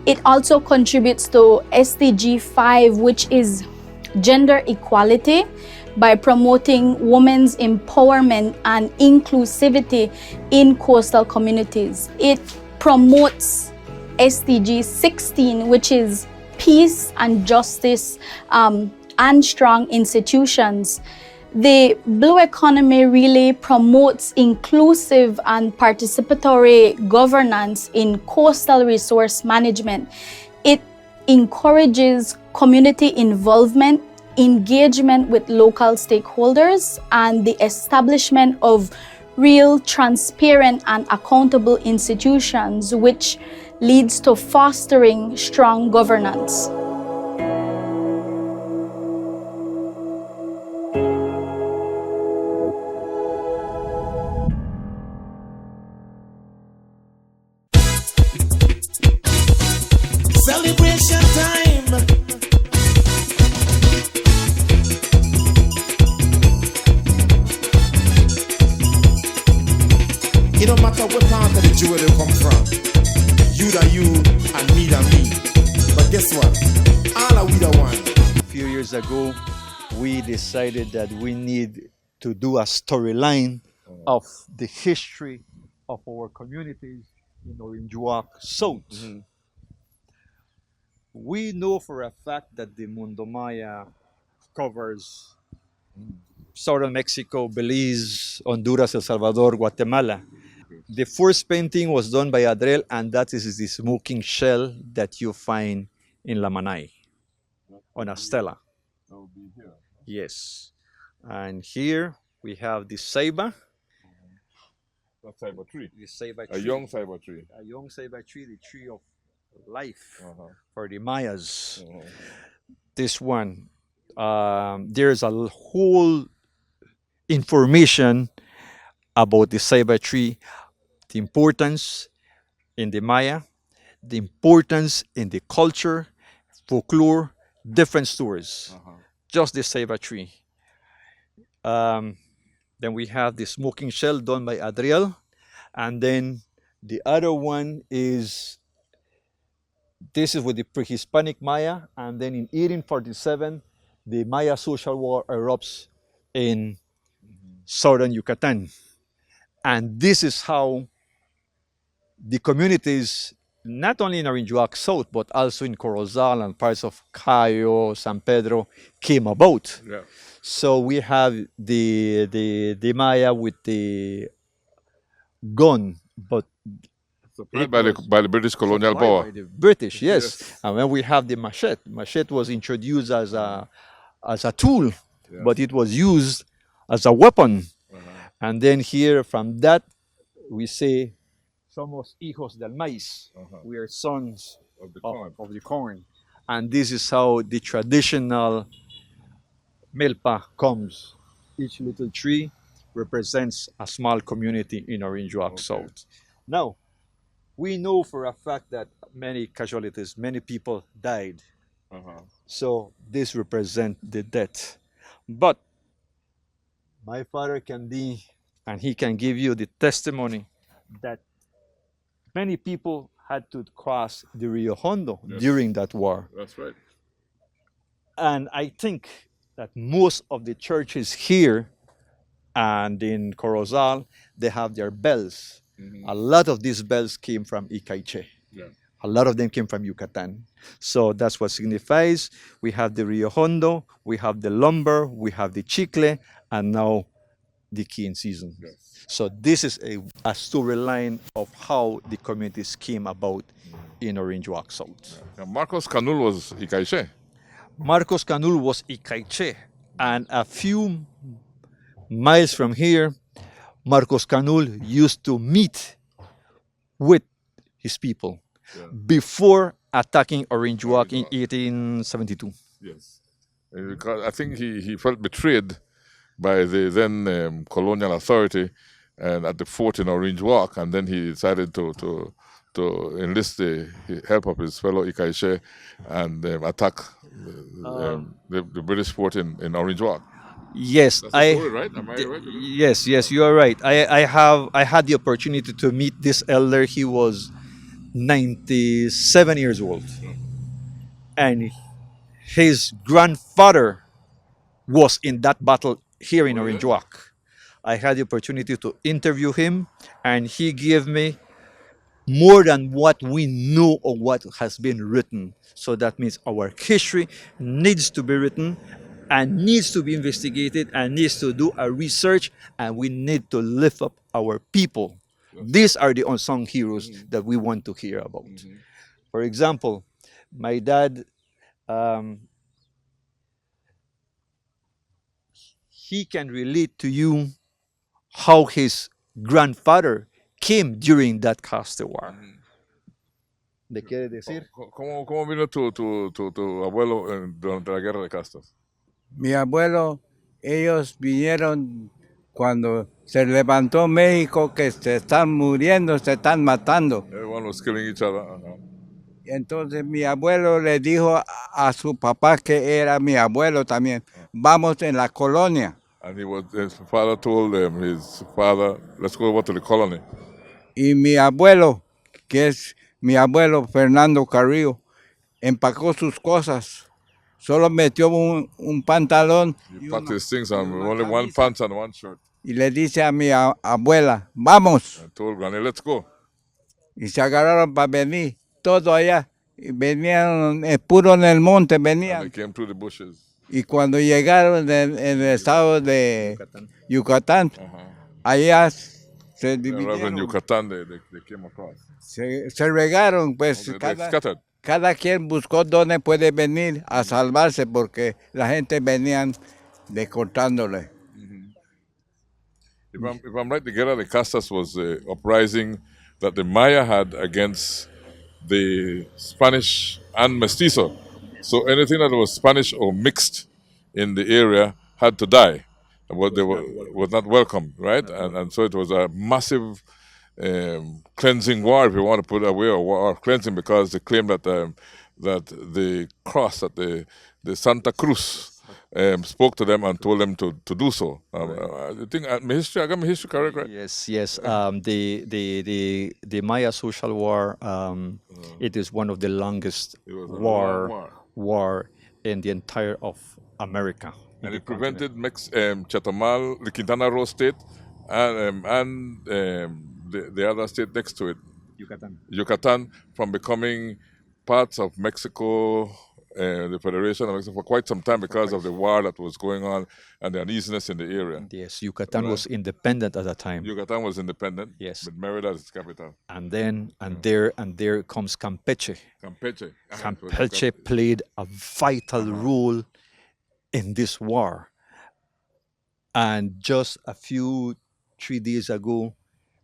It also contributes to SDG 5, which is gender equality, by promoting women's empowerment and inclusivity in coastal communities. It promotes SDG 16, which is peace and justice and strong institutions. The Blue Economy really promotes inclusive and participatory governance in coastal resource management. It encourages community involvement, engagement with local stakeholders, and the establishment of real, transparent, and accountable institutions, which leads to fostering strong governance.
Celebration time. It don't matter what part of the jewel they come from. You that you and me that me. But guess what? All are we the one.
A few years ago, we decided that we need to do a storyline of the history of our communities in Orange Walk South. We know for a fact that the Mundo Maya covers southern Mexico, Belize, Honduras, El Salvador, Guatemala. The first painting was done by Adriel, and that is the smoking shell that you find in Lamanai on a stela. Yes. And here we have the ceiba.
That's cyber tree.
The ceiba
A
tree.
young cyber tree.
A young ceiba tree, the tree of life for the Mayas. This one, there's a whole information about the ceiba tree, the importance in the Maya, the importance in the culture, folklore, different stories. Just the ceiba tree. Then we have the smoking shell done by Adriel, and then the other one is, this is with the pre-Hispanic Maya, and then in 1847, the Maya social war erupts in southern Yucatan. And this is how the communities, not only in Orange Walk South, but also in Corozal and parts of Cayo, San Pedro, came about.
Yeah.
So we have the Maya with the gun, but
Supplied by the British colonial
supplied
power.
by the British, yes. And then we have the machete. Machete was introduced as a tool, but it was used as a weapon. And then here, from that, we say, somos hijos del maíz. We are sons of the corn. And this is how the traditional milpa comes. Each little tree represents a small community in Orange Walk South. Now, we know for a fact that many casualties, many people died. So this represents the death. But my father can be, and he can give you the testimony that many people had to cross the Rio Hondo during that war.
That's right.
And I think that most of the churches here and in Corozal, they have their bells. A lot of these bells came from Icaiche. A lot of them came from Yucatan. So that's what signifies. We have the Rio Hondo, we have the lumber, we have the chicle, and now the key in season. So this is a storyline of how the communities came about in Orange Walk South.
Marcos Canul was Icaiche.
Marcos Canul was Icaiche, and a few miles from here, Marcos Canul used to meet with his people before attacking Orange Walk in 1872.
Yes. Because I think he felt betrayed by the then colonial authority and at the fort in Orange Walk, and then he decided to to enlist the help of his fellow Ikaishe and attack the British fort in Orange Walk.
Yes,
That's the story, right? Am I right?
Yes, you are right. I had the opportunity to meet this elder. He was 97 years old, and his grandfather was in that battle here in Orange Walk. I had the opportunity to interview him, and he gave me more than what we know or what has been written. So that means our history needs to be written and needs to be investigated and needs to do a research, and we need to lift up our people. These are the unsung heroes that we want to hear about. For example, my dad, he can relate to you how his grandfather came during that Costa War. ¿Le quiere decir?
¿Cómo vino tu abuelo durante la guerra de castas?
Mi abuelo, ellos vinieron cuando se levantó México, que se están muriendo, se están matando.
Everyone was killing each other.
Entonces mi abuelo le dijo a su papá, que era mi abuelo también, vamos en la colonia.
And his father told his father, let's go over to the colony.
Y mi abuelo, que es mi abuelo Fernando Carrillo, empacó sus cosas. Solo metió un pantalón.
He packed his things on only one pants and one shirt.
Y le dice a mi abuela, vamos.
I told Granny, let's go.
Y se agarraron para venir, todo allá. Y venían, puro en el monte venían.
And they came through the bushes.
Y cuando llegaron en el estado de Yucatán, allá se dividieron.
In Yucatán, they came across.
Se regaron, pues cada quien buscó dónde puede venir a salvarse, porque la gente venían descortándole.
If I'm right, the Guerra de Castas was the uprising that the Maya had against the Spanish and Mestizo. So anything that was Spanish or mixed in the area had to die. They was not welcome, right? And so it was a massive cleansing war, if you want to put it away, or war cleansing, because they claimed that the cross, that the Santa Cruz spoke to them and told them to do so. I think I got my history correct, right?
Yes. The Maya social war. It is one of the longest war in the entire of America.
And it prevented Chatamal, the Quintana Roo state, and the other state next to it, Yucatan, from becoming parts of Mexico, the Federation of Mexico, for quite some time, because of the war that was going on and the uneasiness in the area.
Yes, Yucatan was independent at that time.
Yucatan was independent.
Yes,
with Merida as its capital.
And then there comes Campeche. Campeche played a vital role in this war. And just 3 days ago,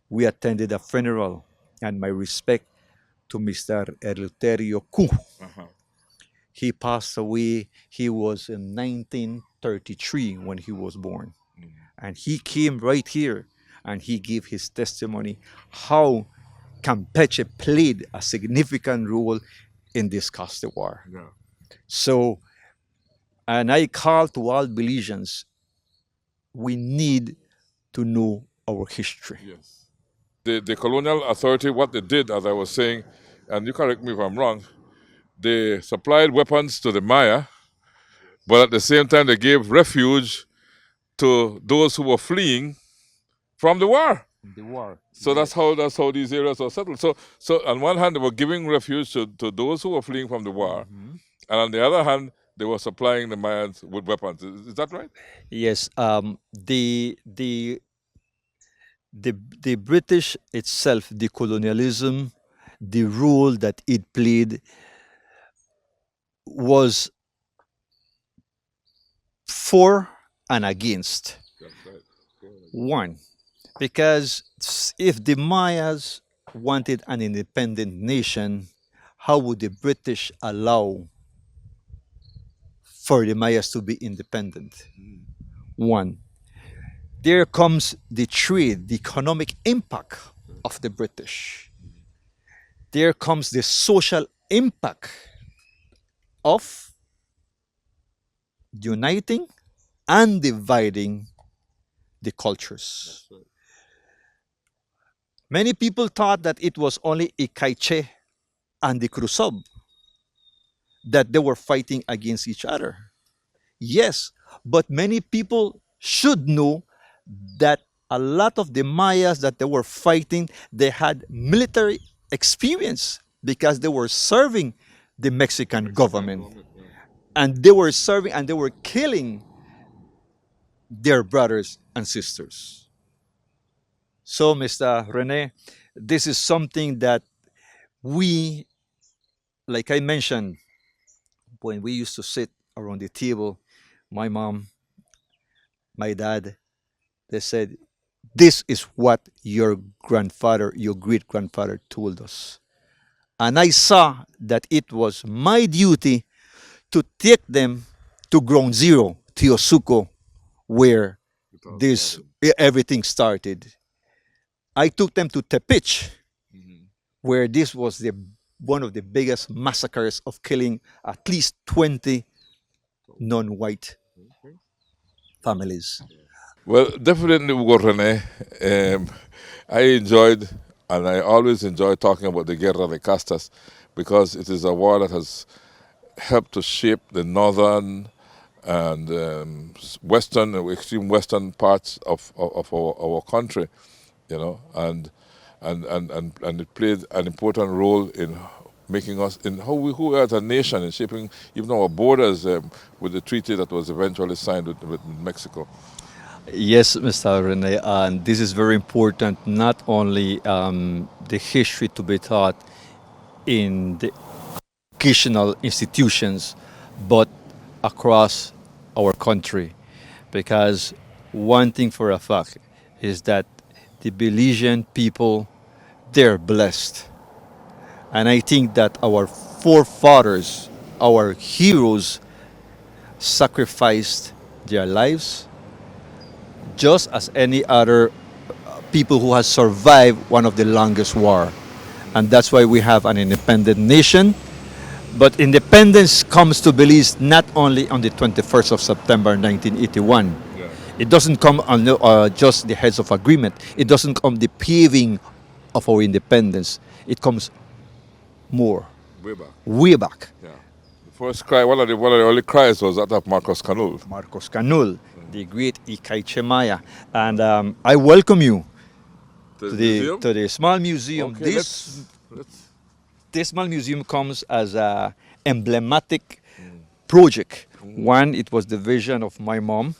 we attended a funeral, and my respect to Mr. Eleuterio Q. He passed away. He was in 1933 when he was born. And he came right here and he gave his testimony how Campeche played a significant role in this Costa War.
Yeah.
So, and I call to all Belizeans, we need to know our history.
Yes. The colonial authority, what they did, as I was saying, and you correct me if I'm wrong, they supplied weapons to the Maya, but at the same time they gave refuge to those who were fleeing from the war. So that's how these areas were settled. So on one hand, they were giving refuge to those who were fleeing from the war, and on the other hand, they were supplying the Mayans with weapons. Is that right?
Yes. The British itself, the colonialism, the role that it played was for and against. One, because if the Mayas wanted an independent nation, how would the British allow for the Mayas to be independent? One. There comes the trade, the economic impact of the British. there comes the social impact of uniting and dividing the cultures. Many people thought that it was only Ikaiche and the Crusob that they were fighting against each other. Yes, but many people should know that a lot of the Mayas that they were fighting, they had military experience because they were serving the Mexican government. And they were serving and they were killing their brothers and sisters. So, Mr. Rene, this is something that we, like I mentioned, when we used to sit around the table, my mom, my dad, they said, this is what your grandfather, your great grandfather told us. And I saw that it was my duty to take them to ground zero, Tiosuco, where this everything started. I took them to Tepich, where this was the one of the biggest massacres of killing at least 20 non-white families.
Well, definitely, Hugo Rene. I enjoyed, and I always enjoy talking about the Guerra de Castas because it is a war that has helped to shape the northern and western, extreme western parts of our country, you know, and it played an important role in making us, in who we are as a nation, in shaping even our borders with the treaty that was eventually signed with Mexico.
Yes, Mr. Rene, and this is very important, not only the history to be taught in the educational institutions, but across our country. Because one thing for a fact is that the Belizean people, they're blessed. And I think that our forefathers, our heroes, sacrificed their lives just as any other people who has survived one of the longest war. And that's why we have an independent nation. But independence comes to Belize not only on the 21st of September 1981. Yeah. It doesn't come on just the heads of agreement. It doesn't come the paving of our independence. It comes more.
Way back.
Way back.
Yeah. The first cry, one of the early cries was that of Marcos Canul.
Marcos Canul, the great Ikaiche Maya. And I welcome you to the small museum.
Okay,
This small museum comes as an emblematic project. One, it was the vision of my mom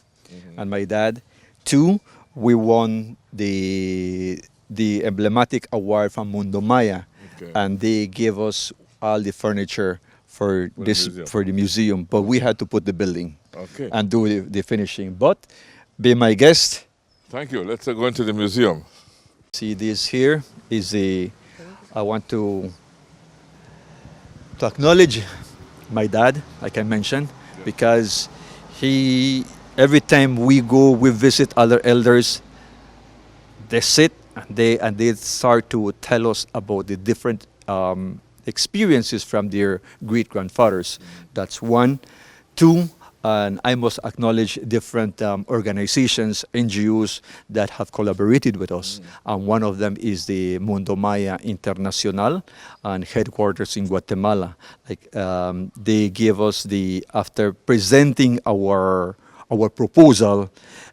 and my dad. Two, we won the emblematic award from Mundo Maya, and they gave us all the furniture for the museum. But we had to put the building and do the finishing. But be my guest.
Thank you. Let's go into the museum.
See, this here is I want to acknowledge my dad, like I mentioned, because every time we go, we visit other elders, they sit and they start to tell us about the different experiences from their great grandfathers. That's one. Two, and I must acknowledge different organizations, NGOs that have collaborated with us. And one of them is the Mundo Maya Internacional and headquarters in Guatemala. Like they gave us after presenting our proposal,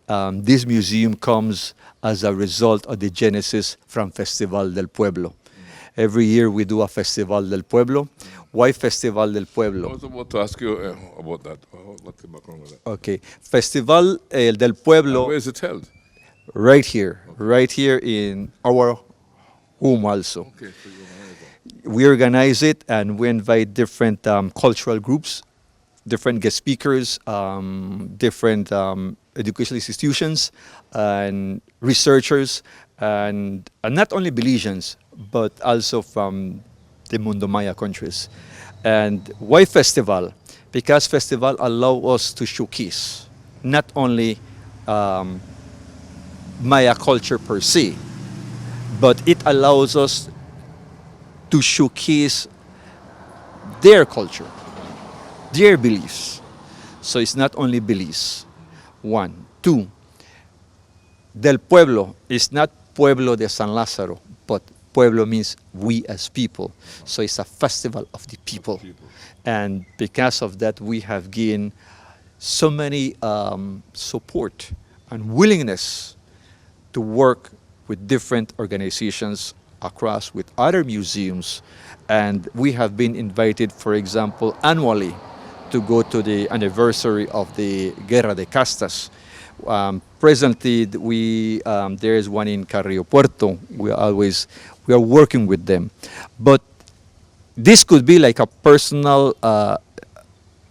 this museum comes as a result of the genesis from Festival del Pueblo. Every year we do a Festival del Pueblo. Why Festival del Pueblo?
I was about to ask you about that. What's the background with that?
Okay. Festival del Pueblo.
And where is it held?
Right here. Right here in our home also.
Okay, so you organize that.
We organize it and we invite different cultural groups, different guest speakers, different educational institutions and researchers, and not only Belizeans, but also from the Mundo Maya countries. And why festival? Because festival allow us to showcase not only Maya culture per se, but it allows us to showcase their culture, their beliefs. So it's not only Belize. One. Two, Del Pueblo is not Pueblo de San Lazaro, but Pueblo means we as people. So it's a festival of the people. And because of that, we have gained so many support and willingness to work with different organizations across with other museums. And we have been invited, for example, annually to go to the anniversary of the Guerra de Castas. Presently, there is one in Carrillo Puerto. We are working with them. But this could be like a personal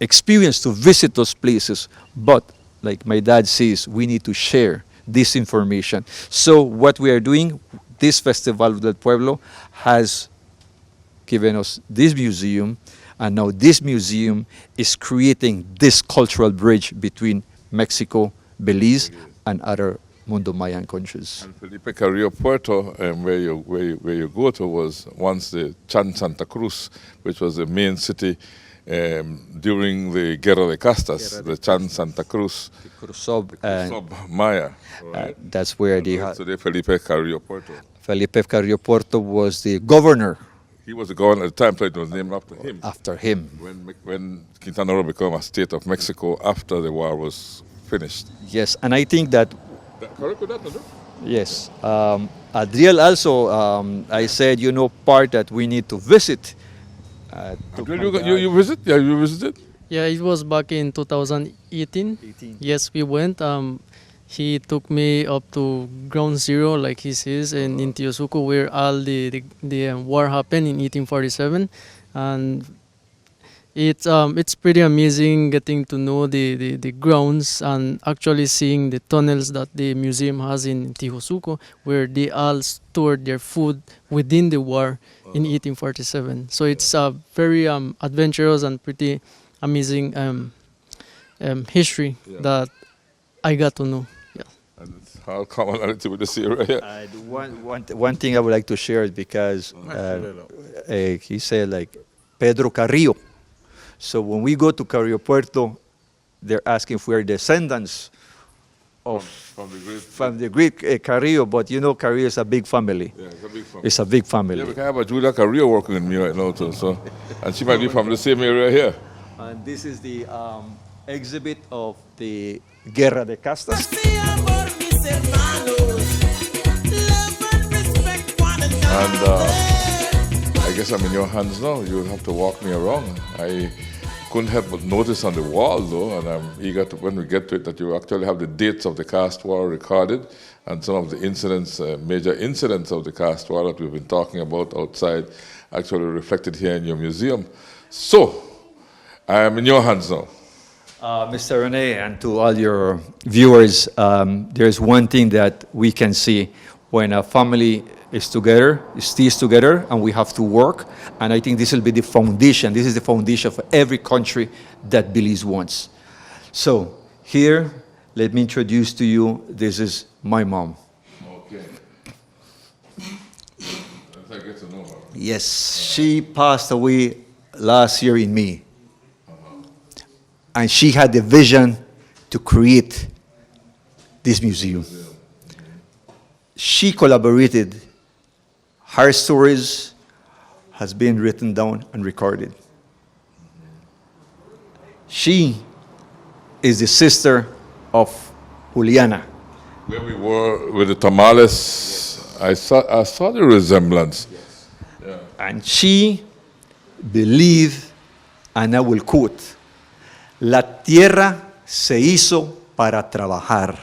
experience to visit those places. But like my dad says, we need to share this information. So what we are doing, this Festival del Pueblo has given us this museum, and now this museum is creating this cultural bridge between Mexico, Belize, and other Mundo Mayan countries.
And Felipe Carrillo Puerto, where you go to, was once the Chan Santa Cruz, which was the main city during the Guerra de Castas, the Chan Santa Cruz.
The Cruzab
Maya. Right?
That's where they had.
So Felipe Carrillo Puerto.
Felipe Carrillo Puerto was the governor.
He was the governor at the time, so it was named after him.
After him.
When Quintana Roo became a state of Mexico after the war was finished.
Yes, and I think that.
Correct with that, no?
Yes. Adriel also, I said, part that we need to visit.
You visit? Yeah, you visited?
Yeah, it was back in 2018. Yes, we went. He took me up to ground zero, like he says, in Tiosuco, where all the war happened in 1847, and it's pretty amazing getting to know the grounds and actually seeing the tunnels that the museum has in Tiosuco, where they all stored their food within the war in 1847. So it's a very adventurous and pretty amazing history that I got to know.
And it's how commonality with the sea right here.
One thing I would like to share is because he said like Pedro Carrillo. So when we go to Carrillo Puerto, they're asking if we're descendants from the great Carrillo, but Carrillo is a big family.
Yeah, it's a big family.
It's a big family.
Yeah, we can have a Julia Carrillo working with me right now too. So, and she might be from the same area here.
And this is the exhibit of the Guerra de Castas.
And I guess I'm in your hands now. You'll have to walk me around. I couldn't help but notice on the wall, though, and I'm eager to, when we get to it, that you actually have the dates of the caste war recorded and some of the incidents, major incidents of the caste war that we've been talking about outside, actually reflected here in your museum. So, I am in your hands now.
Mr. Rene, and to all your viewers, there's one thing that we can see when a family is together, stays together, and we have to work. And I think this will be the foundation. This is the foundation for every country that Belize wants. So here, let me introduce to you, this is my mom.
Okay. I get to know her.
Yes, she passed away last year in May. And she had the vision to create this museum. She collaborated. Her stories has been written down and recorded. She is the sister of Juliana.
Where we were with the tamales, I saw the resemblance. Yes. Yeah.
And she believed, and I will quote, La tierra se hizo para trabajar.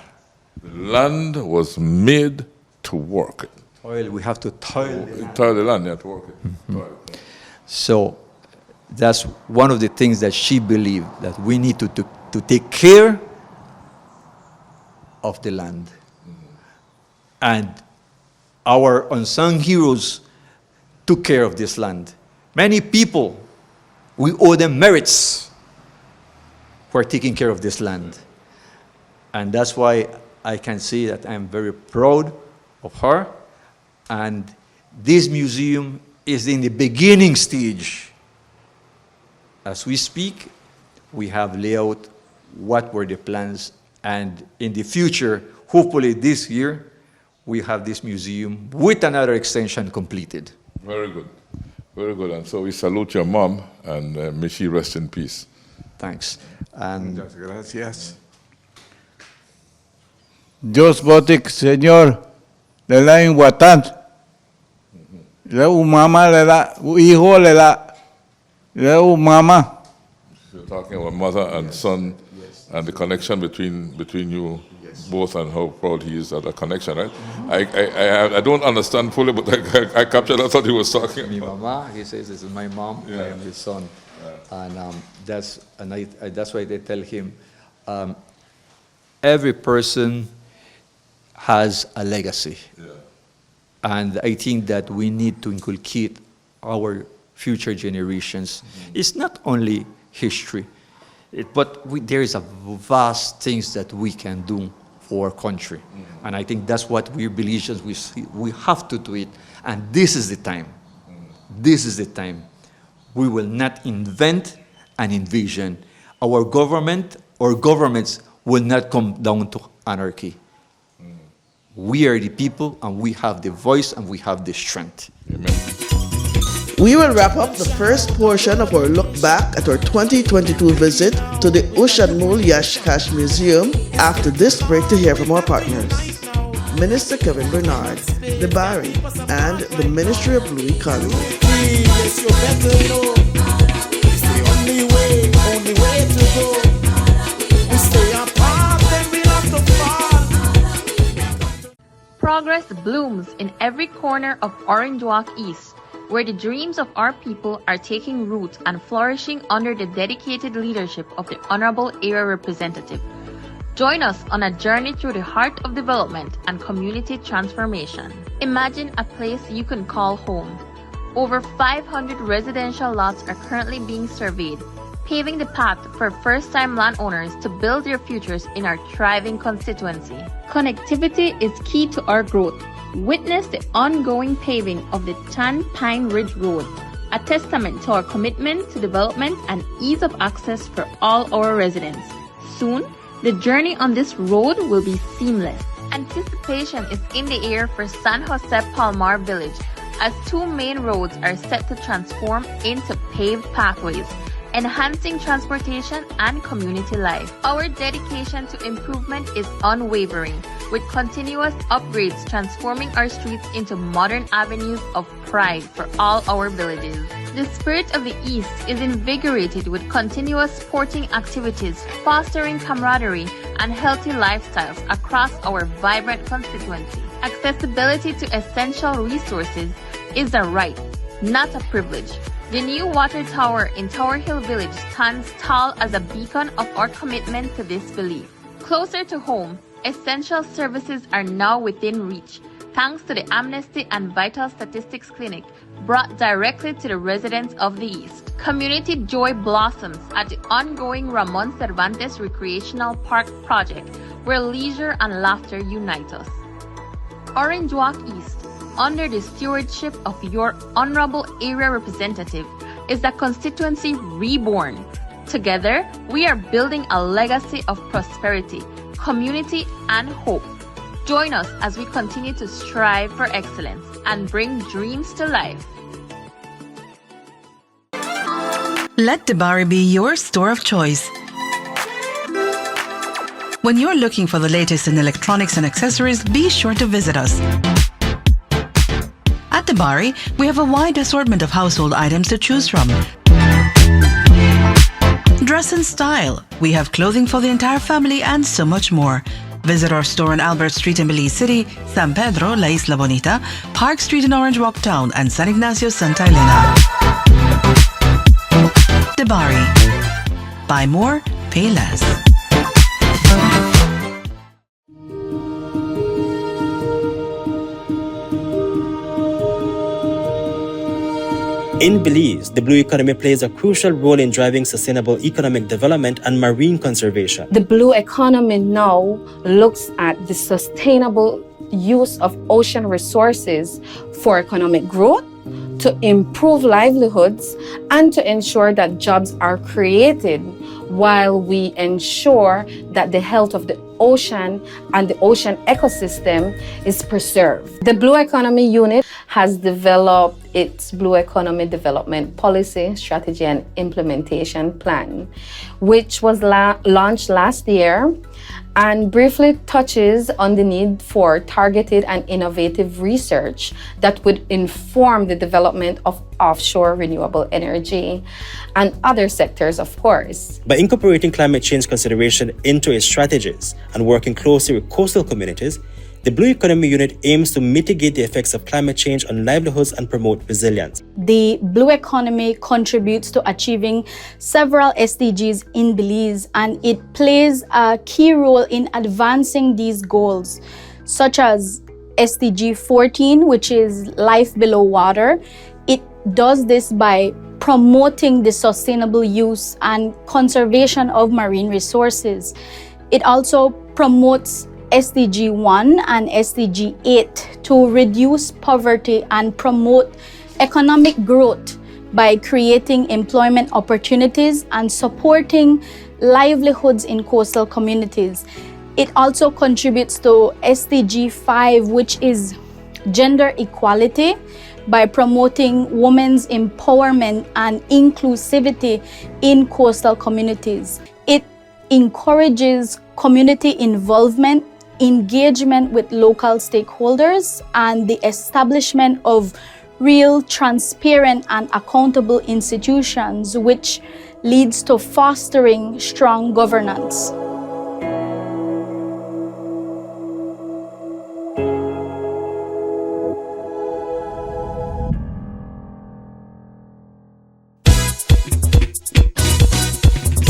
The land was made to work.
Well, we have to toil.
Toil the land, yeah, to work it.
Mm-hmm. So that's one of the things that she believed, that we need to take care of the land. Mm-hmm. And our unsung heroes took care of this land. Many people, we owe them merits for taking care of this land. And that's why I can say that I'm very proud of her. And this museum is in the beginning stage. As we speak, we have laid out what were the plans, and in the future, hopefully this year, we have this museum with another extension completed.
Very good. Very good. And so we salute your mom, and may she rest in peace.
Thanks. And
Muchas gracias. Dios botic, Señor, le da en Huatán. Le un mamá le da, un hijo le da, le un mamá.
You're talking about mother and son, and the connection between you both, and how proud he is of the connection, right? I don't understand fully, but I captured that's what he was talking
my
about.
mama, he says, this is my mom, I am his son. And that's why they tell him, every person has a legacy.
Yeah.
And I think that we need to inculcate our future generations. It's not only history, but there is a vast things that we can do for our country. And I think that's what we Belizeans, we have to do it. And this is the time. This is the time. We will not invent and envision. Our government or governments will not come down to anarchy. We are the people, and we have the voice, and we have the strength.
Amen.
We will wrap up the first portion of our look back at our 2022 visit to the Muul Yash Museum after this break to hear from our partners. Minister Kevin Bernard, the Barry, and the Ministry of Blue Economy.
Yes, you better know. It's the only way to go. We stay apart, then we'll have to fall.
Progress blooms in every corner of Orange Walk East, where the dreams of our people are taking root and flourishing under the dedicated leadership of the Honorable Area Representative. Join us on a journey through the heart of development and community transformation. Imagine a place you can call home. Over 500 residential lots are currently being surveyed, paving the path for first-time landowners to build their futures in our thriving constituency. Connectivity is key to our growth. Witness the ongoing paving of the Chan Pine Ridge Road, a testament to our commitment to development and ease of access for all our residents. Soon, the journey on this road will be seamless. Anticipation is in the air for San Jose Palmar Village, as two main roads are set to transform into paved pathways, enhancing transportation and community life. Our dedication to improvement is unwavering, with continuous upgrades transforming our streets into modern avenues of pride for all our villages. The spirit of the East is invigorated with continuous sporting activities, fostering camaraderie and healthy lifestyles across our vibrant constituency. Accessibility to essential resources is a right, not a privilege. The new water tower in Tower Hill Village stands tall as a beacon of our commitment to this belief. Closer to home, essential services are now within reach, thanks to the Amnesty and Vital Statistics Clinic brought directly to the residents of the East. Community joy blossoms at the ongoing Ramon Cervantes Recreational Park project, where leisure and laughter unite us. Orange Walk East, under the stewardship of your Honorable Area Representative, is a constituency reborn. Together, we are building a legacy of prosperity, community, and hope. Join us as we continue to strive for excellence and bring dreams to life.
Let Debari be your store of choice. When you're looking for the latest in electronics and accessories, be sure to visit us. At Debari, we have a wide assortment of household items to choose from. Dress in style. We have clothing for the entire family and so much more. Visit our store on Albert Street in Belize City, San Pedro, La Isla Bonita, Park Street in Orange Walk Town, and San Ignacio, Santa Elena. Debari. Buy more, pay less.
In Belize, the blue economy plays a crucial role in driving sustainable economic development and marine conservation.
The blue economy now looks at the sustainable use of ocean resources for economic growth, to improve livelihoods and to ensure that jobs are created while we ensure that the health of the ocean and the ocean ecosystem is preserved. The Blue Economy Unit has developed its Blue Economy Development Policy, Strategy and Implementation Plan, which was launched last year and briefly touches on the need for targeted and innovative research that would inform the development of offshore renewable energy and other sectors, of course.
By incorporating climate change consideration into its strategies and working closely with coastal communities, the Blue Economy Unit aims to mitigate the effects of climate change on livelihoods and promote resilience.
The Blue Economy contributes to achieving several SDGs in Belize, and it plays a key role in advancing these goals, such as SDG 14, which is life below water. It does this by promoting the sustainable use and conservation of marine resources. It also promotes SDG 1 and SDG 8 to reduce poverty and promote economic growth by creating employment opportunities and supporting livelihoods in coastal communities. It also contributes to SDG 5, which is gender equality, by promoting women's empowerment and inclusivity in coastal communities. It encourages community involvement, engagement with local stakeholders, and the establishment of real, transparent, and accountable institutions, which leads to fostering strong governance.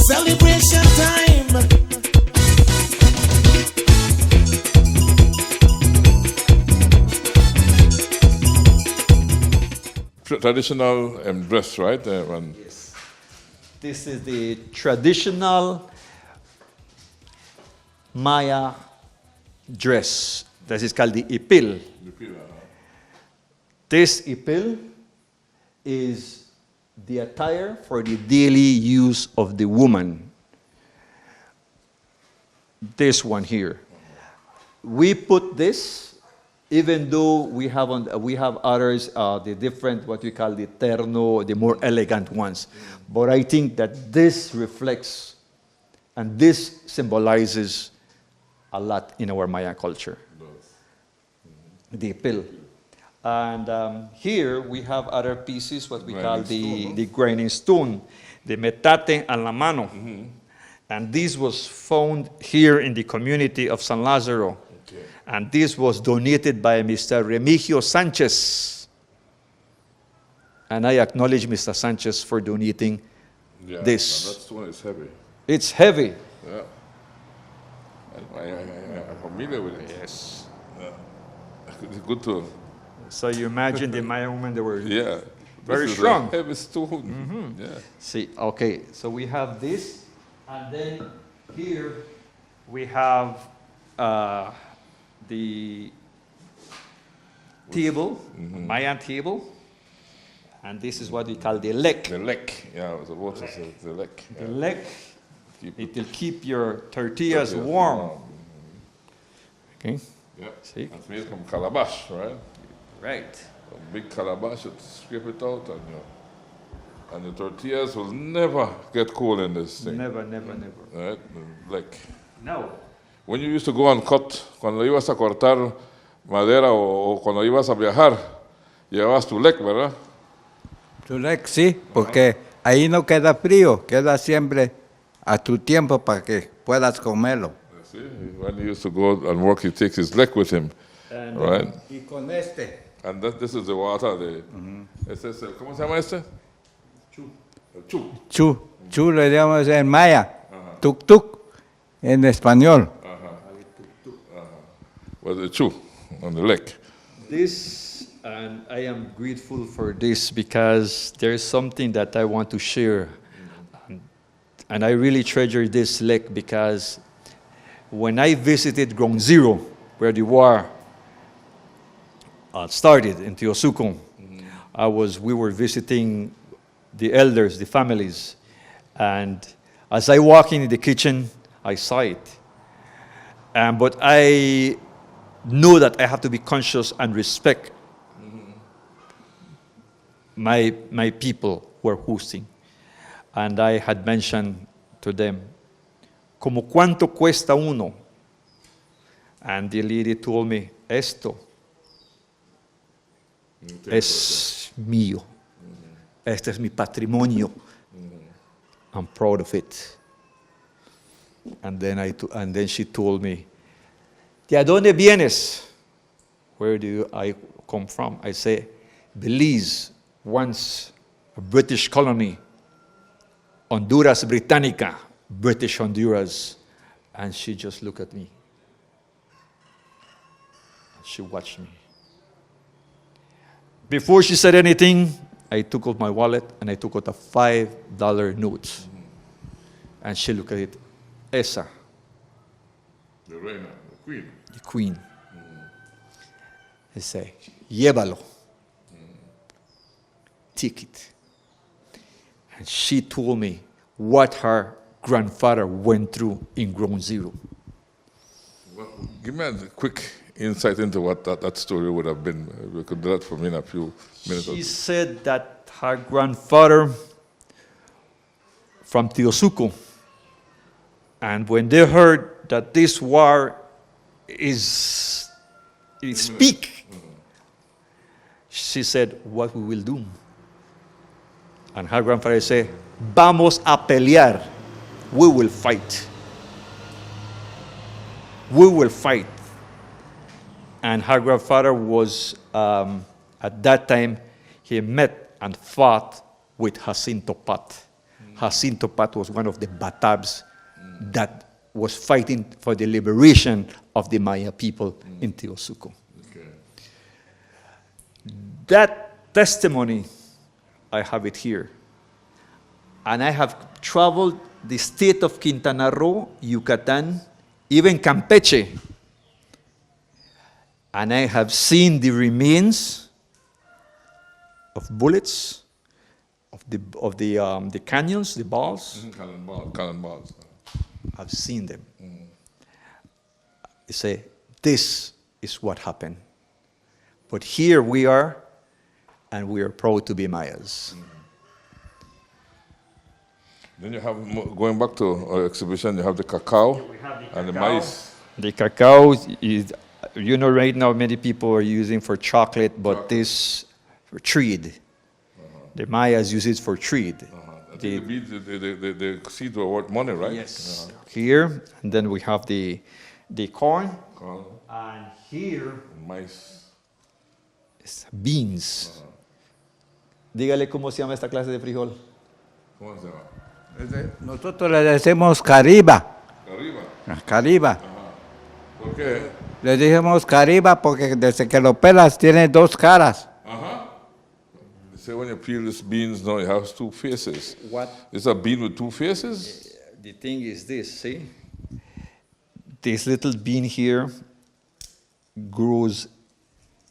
Celebration time.
Traditional dress, right?
Yes. This is the traditional Maya dress. This is called the ipil. This ipil is the attire for the daily use of the woman. This one here. We put this, even though we have others, the different, what we call the terno, the more elegant ones. But I think that this reflects and this symbolizes a lot in our Maya culture. The ipil. And here we have other pieces, what we call the grinding stone, the metate a la mano. And this was found here in the community of San Lazaro. And this was donated by Mr. Remigio Sanchez. And I acknowledge Mr. Sanchez for donating this.
That stone is heavy.
It's heavy.
Yeah. I'm familiar with it.
Yes.
Yeah. It's good to...
So you imagine the Maya women, they were very
this is
strong.
A heavy stone. Yeah.
See, okay, so we have this, and then here we have the table, Mayan table, and this is what we call the lek.
The lek, yeah, I was about to say the lek.
The lek, it will keep your tortillas warm. Okay.
Yeah.
See?
It's made from calabash, right?
Right.
A big calabash, you scrape it out, and your tortillas will never get cold in this thing.
Never.
Right? Like.
No.
When you used to go and cut, cuando ibas a cortar madera o cuando ibas a viajar, llevabas tu lek, ¿verdad?
Tu lek, sí, porque ahí no queda frío, queda siempre a tu tiempo para que puedas comerlo.
See, when he used to go and work, he takes his lek with him,
and,
right?
Y con este.
And this is the water. Este es ¿cómo se llama este? Chu.
Chu le llamamos en maya. Tuk tuk en español.
Well, the chu on the lake.
This, and I am grateful for this because there's something that I want to share. And I really treasure this lake because when I visited Ground Zero, where the war started in Cocom, we were visiting the elders, the families, and as I walk in the kitchen, I saw it. But I know that I have to be conscious and respect my people who are hosting. And I had mentioned to them, como cuánto cuesta uno? And the lady told me, esto es mío. Este es mi patrimonio. I'm proud of it. And then she told me, ¿de dónde vienes? Where do I come from? I say, Belize, once a British colony, Honduras Britannica, British Honduras. And she just looked at me. She watched me. Before she said anything, I took out my wallet and I took out a $5 note. And she looked at it. Esa.
The reina, the queen.
The queen. I say, llévalo. Take it. And she told me what her grandfather went through in Ground Zero.
Well, give me a quick insight into what that story would have been. We could do that for me in a few minutes.
She said that her grandfather from Teosuco, and when they heard that this war is peak, she said, what we will do? And her grandfather said, vamos a pelear. We will fight. We will fight. And her grandfather was, at that time, he met and fought with Jacinto Pat. Jacinto Pat was one of the Batabs that was fighting for the liberation of the Maya people in Teosuco.
Okay.
That testimony, I have it here. And I have traveled the state of Quintana Roo, Yucatan, even Campeche. And I have seen the remains of bullets, of the canyons, the balls.
Cannon balls.
I've seen them. You say, this is what happened. But here we are, and we are proud to be Mayas.
Then you have, going back to our exhibition, you have the cacao and the maize.
The cacao is, right now many people are using for chocolate, but this for trade. The Mayas use it for trade.
The beads, the seeds were worth money, right?
Yes. Here, and then we have the corn. And here,
maize.
Beans. Dígale cómo se llama esta clase de frijol.
¿Cómo se llama?
Nosotros le decimos cariba.
¿Cariba?
Cariba.
¿Por qué?
Le decimos cariba porque desde que lo pelas tiene dos caras.
They say when you peel these beans, now it has two faces.
What?
Is a bean with two faces?
The thing is this, see? This little bean here grows,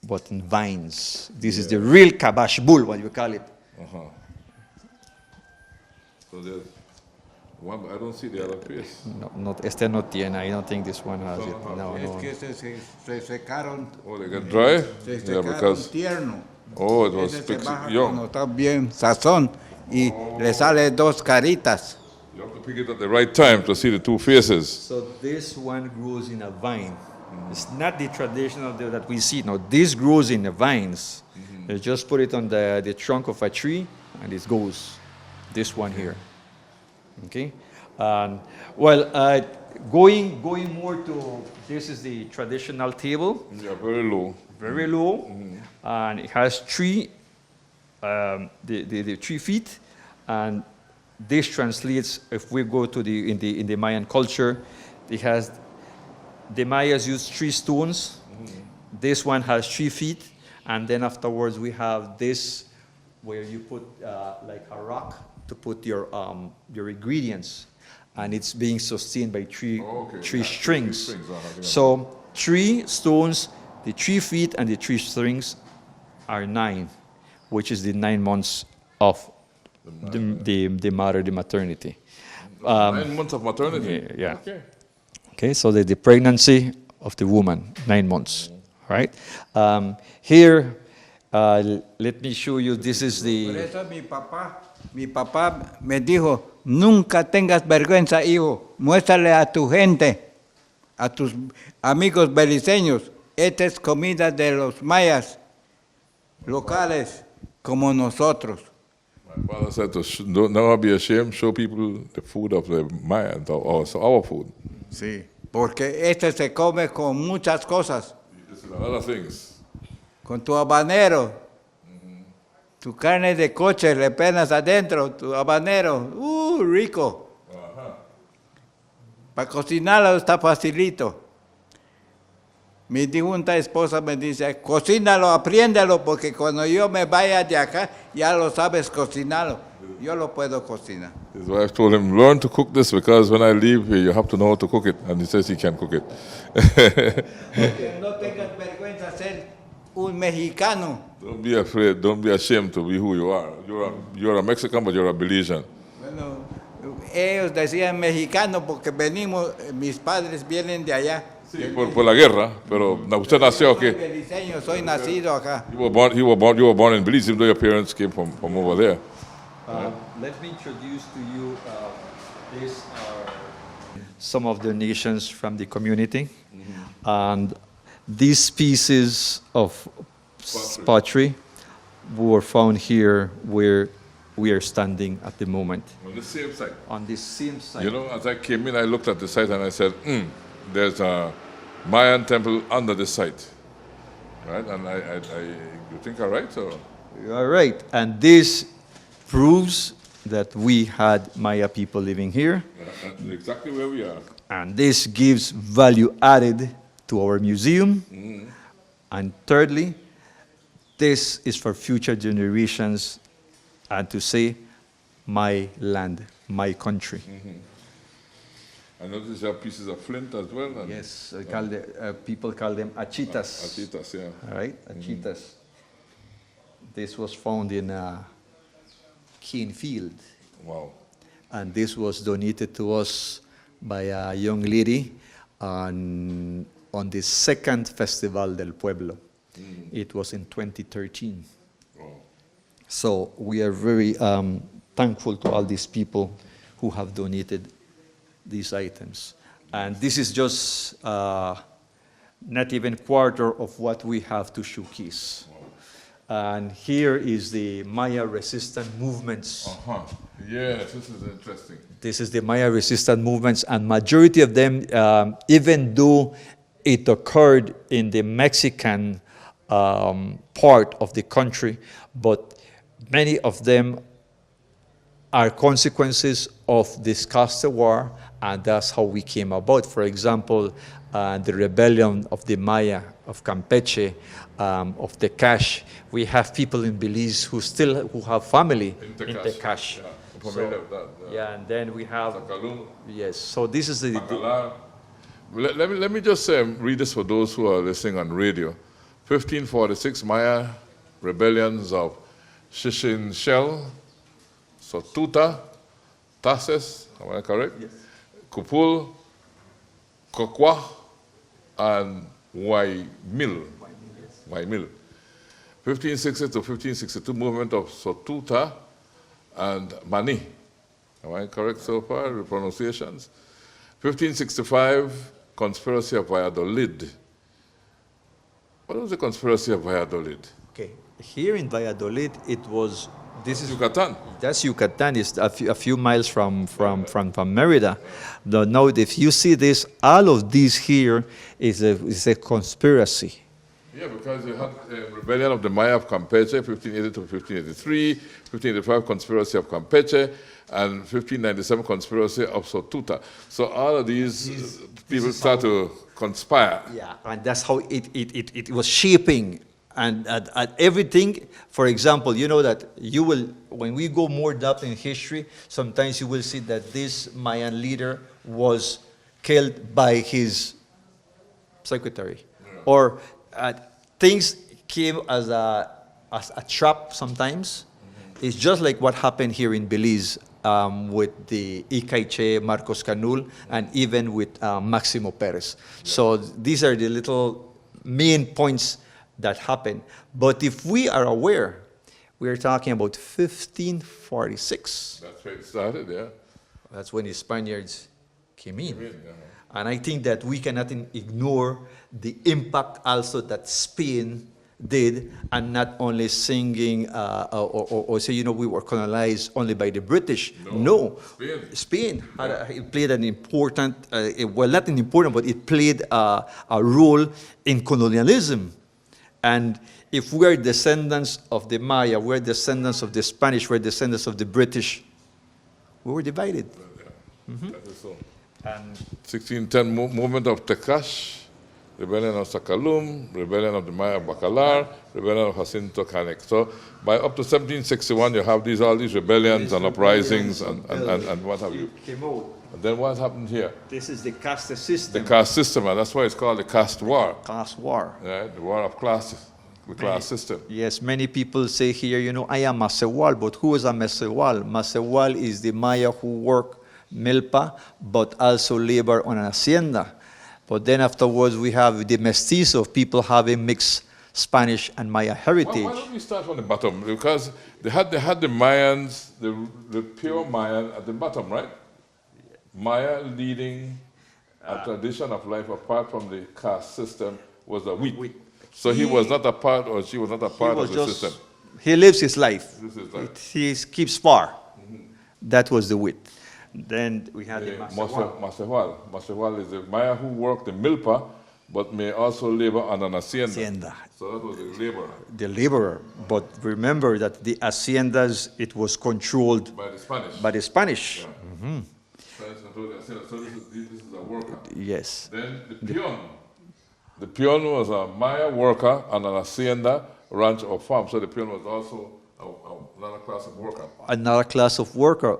but in vines. This is the real kabash bull, what you call it.
So there's one, but I don't see the other face.
No, este no tiene. I don't think this one has it. No,
Es
no.
que se secaron.
Oh, they get dry?
Se
Yeah,
secaron
because
tierno.
oh, it was
Ese se baja
young.
cuando está bien sazón y le sale dos caritas.
You have to pick it at the right time to see the two faces.
So this one grows in a vine. It's not the traditional that we see. No, this grows in the vines. You just put it on the trunk of a tree, and it goes. This one here. Okay. Going more to, this is the traditional table.
Yeah, very low.
Very low, and it has three, the 3 feet, and this translates. If we go to in the Mayan culture, it has the Mayas use 3 stones. This one has 3 feet, and then afterwards we have this, where you put like a rock to put your ingredients, and it's being sustained by three strings. So 3 stones, the 3 feet and the 3 strings are 9. which is the 9 months of the mother, the maternity.
9 months of maternity?
Yeah.
Okay.
Okay, so the pregnancy of the woman, 9 months, right? Here, let me show you, this is
Por
the...
eso mi papá me dijo, nunca tengas vergüenza, hijo, muéstrale a tu gente, a tus amigos beliceños, esta es comida de los mayas locales como nosotros.
My father said to don't never be ashamed, show people the food of the Mayans, also our food.
Sí, porque este se come con muchas cosas.
This is a lot of things.
Con tu habanero, tu carne de coche le penas adentro, tu habanero, rico. Para cocinarlo está facilito. Mi difunta esposa me dice, cocínalo, apréndelo, porque cuando yo me vaya de acá, ya lo sabes cocinarlo. Yo lo puedo cocinar.
His wife told him, learn to cook this, because when I leave here, you have to know how to cook it. And he says he can cook it.
No tengas vergüenza ser un mexicano.
Don't be afraid, don't be ashamed to be who you are. You're a Mexican, but you're a Belizean.
Bueno, ellos decían mexicano porque venimos, mis padres vienen de allá.
Sí, por la guerra, pero usted nació aquí.
Soy beliceño, soy nacido acá.
You were born in Belize, even though your parents came from over there.
Let me introduce to you, these are some of the nations from the community. And these pieces of pottery were found here where we are standing at the moment.
On the same site.
On the same site.
You know, as I came in, I looked at the site and I said, there's a Mayan temple under this site. Right? And you think I'm right? Or?
You are right. And this proves that we had Maya people living here.
That's exactly where we are.
And this gives value added to our museum. And thirdly, this is for future generations and to say, my land, my country.
I noticed you have pieces of flint as well. And
Yes, people call them achitas.
Achitas, yeah.
All right, achitas. This was found in a cane field.
Wow.
And this was donated to us by a young lady on the second Festival del Pueblo. It was in 2013.
Wow.
So we are very thankful to all these people who have donated these items. And this is just not even quarter of what we have to showcase. And here is the Maya resistant movements.
Yes, this is interesting.
This is the Maya resistant movements, and majority of them, even though it occurred in the Mexican part of the country, but many of them are consequences of this Casta War, and that's how we came about. For example, the rebellion of the Maya, of Campeche, of the Cash. We have people in Belize who have family in the Cash.
Yeah.
So, yeah, and then we have... Yes, so this is the...
Let me just read this for those who are listening on radio. 1546 Maya rebellions of Shell, Sotuta, Tases, am I correct?
Yes.
Kupul, Kokwa, and Waimil. 1560 to 1562 movement of Sotuta and Mani. Am I correct so far, the pronunciations? 1565, conspiracy of Valladolid. What was the conspiracy of Valladolid?
Okay, here in Valladolid, it was... This is
Yucatan.
That's Yucatan. It's a few miles from Merida. Now, if you see this, all of this here is a conspiracy.
Yeah, because you had a rebellion of the Maya of Campeche, 1580 to 1583, 1585 conspiracy of Campeche, and 1597 conspiracy of Sotuta. So all of these people start to conspire.
Yeah, and that's how it was shaping. And everything, for example, you know that when we go more depth in history, sometimes you will see that this Mayan leader was killed by his secretary. Yeah. Or things came as as a trap sometimes. It's just like what happened here in Belize with the Icaiche, Marcos Canul, and even with Maximo Perez. So these are the little main points that happen. But if we are aware, we are talking about 1546.
That's where it started, yeah.
That's when the Spaniards came in. And I think that we cannot ignore the impact also that Spain did, and not only singing or say, we were colonized only by the British. No. Spain it played an important, well, not an important, but it played a role in colonialism. And if we're descendants of the Maya, we're descendants of the Spanish, we're descendants of the British, we were divided.
That is so. And 1610 movement of Tekash, rebellion of Sakalum, rebellion of the Maya Bacalar, rebellion of Jacinto Canek. So by up to 1761, you have all these rebellions and uprisings and what have you. And then what happened here?
This is the caste system.
The caste system, and that's why it's called the caste war.
Caste war.
Right? The war of classes, the class system.
Yes, many people say here, I am Masewal, but who is a Masewal? Masewal is the Maya who work milpa, but also labor on an hacienda. But then afterwards, we have the mestizo of people having mixed Spanish and Maya heritage.
Why don't we start from the bottom? Because they had the Mayans, the pure Mayan at the bottom, right? Maya leading a tradition of life apart from the caste system was the wheat. So he was not a part, or she was not a part of the system.
He lives his life.
He
keeps far. That was the wheat. Then we had the
Masewal. Masewal is the Maya who worked the milpa, but may also labor on an hacienda. So that was the laborer.
The laborer. But remember that the haciendas, it was controlled
by the Spanish.
Yeah.
So this is a worker.
Yes.
Then the peon. The peon was a Maya worker on an hacienda, ranch, or farm. So the peon was also another class of worker.
Another class of worker,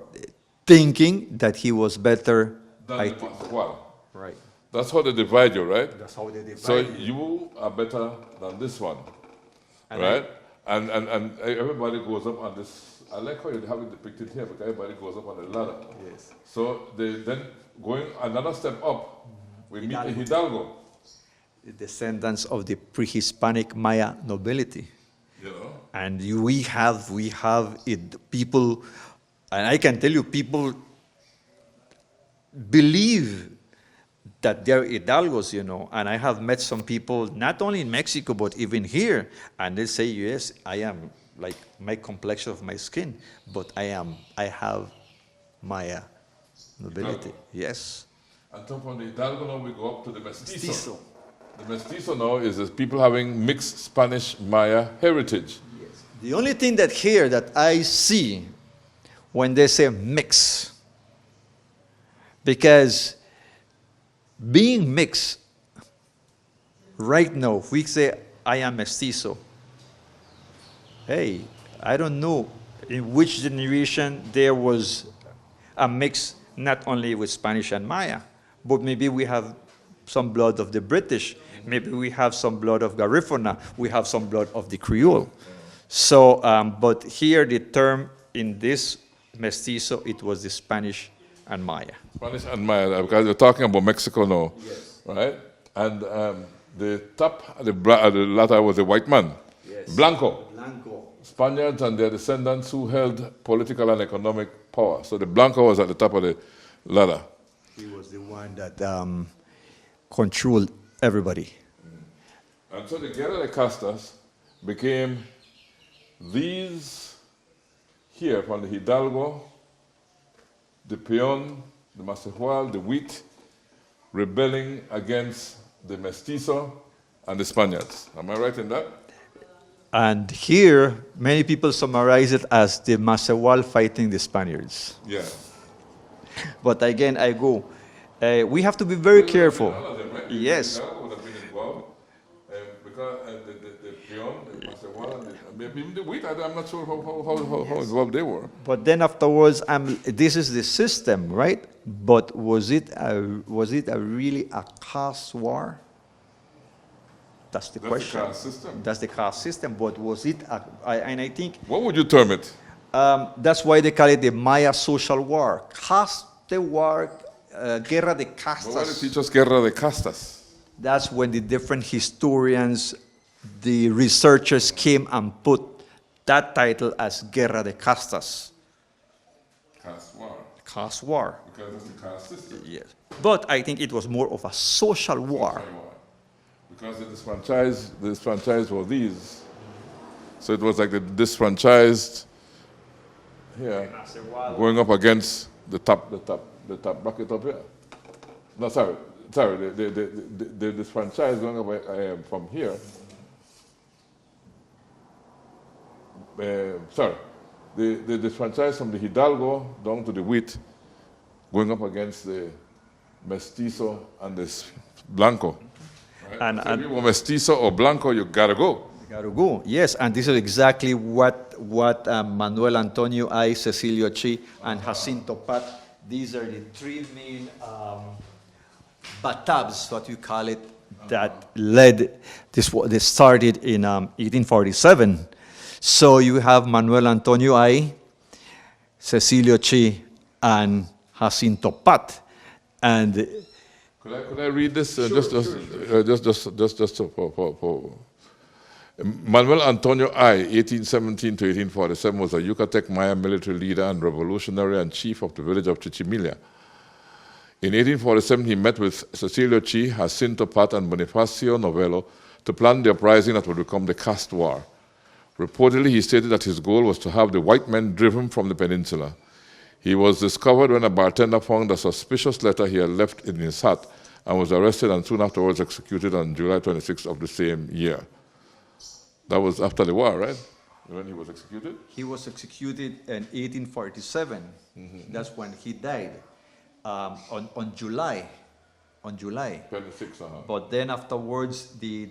thinking that he was better
than the Masewal.
Right.
That's how they divide you, right?
That's how they divide
so you are better than this one, right? And everybody goes up on this. I like how you have it depicted here, because everybody goes up on the ladder.
Yes.
So they then going another step up, we meet the Hidalgo.
The descendants of the pre-Hispanic Maya nobility. And we have people, and I can tell you, people believe that they're Hidalgos, and I have met some people, not only in Mexico, but even here, and they say, yes, I am, like my complexion of my skin, but I have Maya nobility. Yes.
And so from the Hidalgo now we go up to the Mestizo. The Mestizo now is the people having mixed Spanish-Maya heritage.
Yes. The only thing that I see when they say mix, because being mixed, right now, if we say I am Mestizo, hey, I don't know in which generation there was a mix, not only with Spanish and Maya, but maybe we have some blood of the British, maybe we have some blood of Garifuna, we have some blood of the Creole. So, but here the term in this Mestizo, it was the Spanish and Maya.
Spanish and Maya, because you're talking about Mexico now, yes. Right? And the top, the latter was a white man, yes. Blanco. Spaniards and their descendants who held political and economic power. So the Blanco was at the top of the ladder.
He was the one that controlled everybody.
And so the Guerra de Castas became these here from the Hidalgo, the peon, the Masewal, the wheat, rebelling against the Mestizo and the Spaniards. Am I right in that?
And here, many people summarize it as the Masewal fighting the Spaniards.
Yeah.
But again, I go, we have to be very careful.
Them, right?
Yes.
Would have been involved, because the peon, the Masewal, maybe even the wheat, I'm not sure how involved they were.
But then afterwards, this is the system, right? But was it really a caste war? That's the
That's
question.
the caste system.
That's the caste system. But was it? And I think
What would you term it?
that's why they call it the Maya social war. Caste war, guerra de
But why they
castas.
teach us guerra de castas?
That's when the different historians, the researchers came and put that title as Guerra de Castas.
Caste war.
Caste war.
Because that's the caste system.
Yes. But I think it was more of a social war.
Because the disfranchised were these. So it was like the disfranchised here going up against the top bracket up here. No, sorry, the disfranchised going up from here. The disfranchised from the Hidalgo down to the wheat, going up against the mestizo and the blanco. Right?
And
So if you were mestizo or blanco, you gotta go.
You gotta go. Yes, and this is exactly what Manuel Antonio I, Cecilio Chi, and Jacinto Pat. These are the three main batabs, what you call it, that led this. They started in 1847. So you have Manuel Antonio I, Cecilio Chi, and Jacinto Pat, and
Could I read this? Just for Manuel Antonio I, 1817 to 1847, was a Yucatec Maya military leader and revolutionary and chief of the village of Chichimilia. In 1847, he met with Cecilio Chi, Jacinto Pat, and Bonifacio Novello to plan the uprising that would become the caste war. Reportedly, he stated that his goal was to have the white men driven from the peninsula. He was discovered when a bartender found a suspicious letter he had left in his hut and was arrested and soon afterwards executed on July 26th of the same year. That was after the war, right? When he was executed?
he was executed in 1847. That's when he died on July. On July.
26,
But then afterwards, the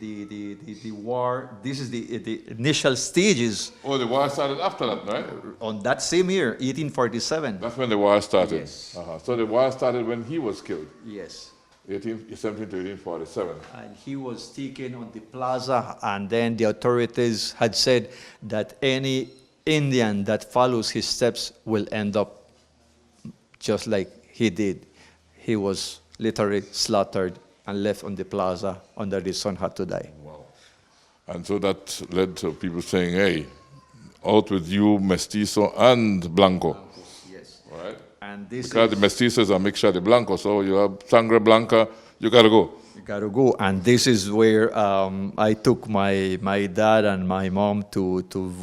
war. This is the initial stages.
Oh, the war started after that, right?
On that same year, 1847.
That's when the war started.
Yes.
So the war started when he was killed,
Yes.
1817 to 1847.
And he was taken on the plaza, and then the authorities had said that any Indian that follows his steps will end up just like he did. He was literally slaughtered and left on the plaza under the sun had to die.
Wow. And so that led to people saying, hey, out with you, mestizo and blanco.
Yes.
All right?
And this
Because the mestizo is a mixture of the blanco, so you have sangre blanca, you gotta go.
You gotta go, and this is where I took my dad and my mom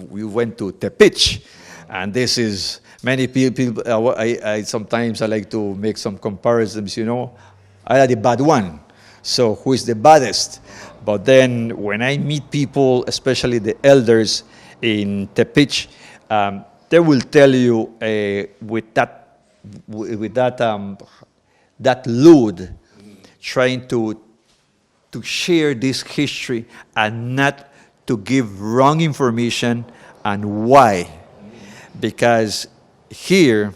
we went to Tepich, and this is many people. I sometimes I like to make some comparisons. You know, I had the bad one, so who is the baddest? But then when I meet people, especially the elders in Tepich, they will tell you with that load, trying to share this history and not to give wrong information. And why? Because here,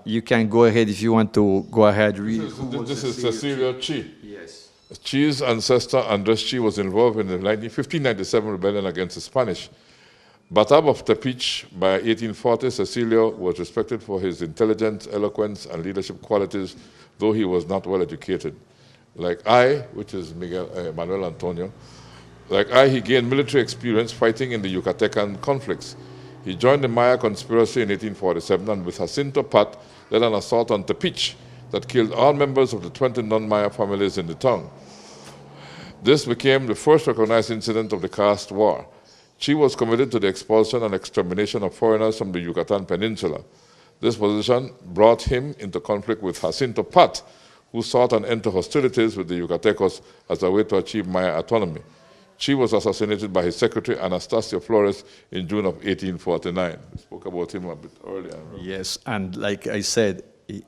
you can go ahead if you want to go ahead read.
This is Cecilio Chi.
Yes.
Chi's ancestor Andres Chi was involved in the 1597 rebellion against the Spanish. Batab of Tepich, by 1840, Cecilio was respected for his intelligence, eloquence, and leadership qualities, though he was not well educated. Like I, which is Manuel Antonio, like I, he gained military experience fighting in the Yucatecan conflicts. He joined the Maya conspiracy in 1847 and with Jacinto Pat led an assault on Tepich that killed all members of the 20 non-Maya families in the town. This became the first recognized incident of the caste war. Chi was committed to the expulsion and extermination of foreigners from the Yucatan Peninsula. This position brought him into conflict with Jacinto Pat, who sought an end to hostilities with the Yucatecos as a way to achieve Maya autonomy. Chi was assassinated by his secretary, Anastasio Flores, in June of 1849. We spoke about him a bit earlier.
Yes, and like I said, he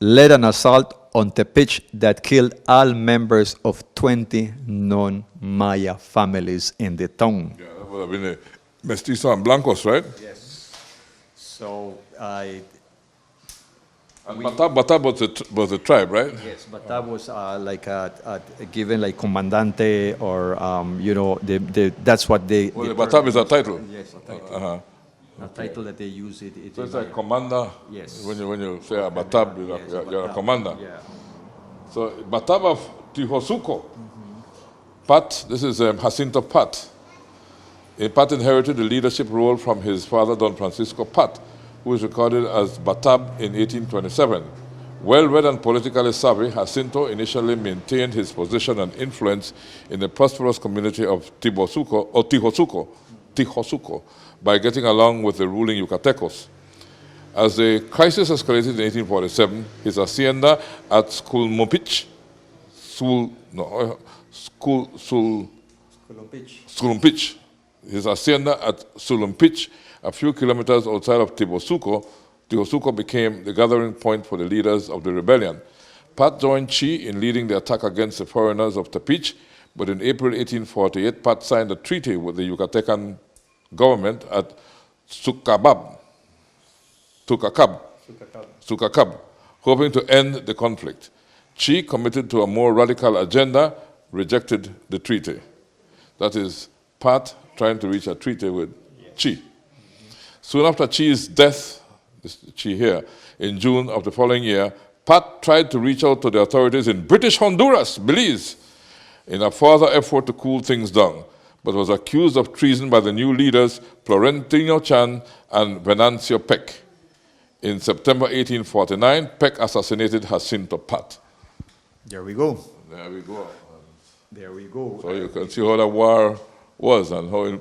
led an assault on Tepich that killed all members of 20 non-Maya families in the town.
Yeah, that would have been mestizo and blancos, right?
Yes. So
And Batab was a tribe, right?
Yes, but that was like given like comandante or that's what they.
Well, the Batab is a title.
Yes, a title.
Uh-huh.
A title that they use it.
So it's like commander.
Yes.
When you say a Batab, you're a commander.
Yeah.
So Batab of Tihosuco. Pat, this is Jacinto Pat. Pat inherited the leadership role from his father, Don Francisco Pat, who is recorded as Batab in 1827. Well-read and politically savvy, Jacinto initially maintained his position and influence in the prosperous community of Tihosuco, by getting along with the ruling Yucatecos. As the crisis escalated in 1847, his hacienda at Sculmpich, his hacienda at Sulumpich, a few kilometers outside of Tihosuco became the gathering point for the leaders of the rebellion. Pat joined Chi in leading the attack against the foreigners of Tepic, but in April 1848, Pat signed a treaty with the Yucatecan government at Sukakab, hoping to end the conflict. Chi, committed to a more radical agenda, rejected the treaty. That is, Pat trying to reach a treaty with Chi. Soon after Chi's death, Chi here, in June of the following year, Pat tried to reach out to the authorities in British Honduras, Belize, in a further effort to cool things down, but was accused of treason by the new leaders Florentino Chan and Venancio Peck. In September 1849, Peck assassinated Jacinto Pat.
There we go.
There we go.
There we go.
So you can see how the war was and how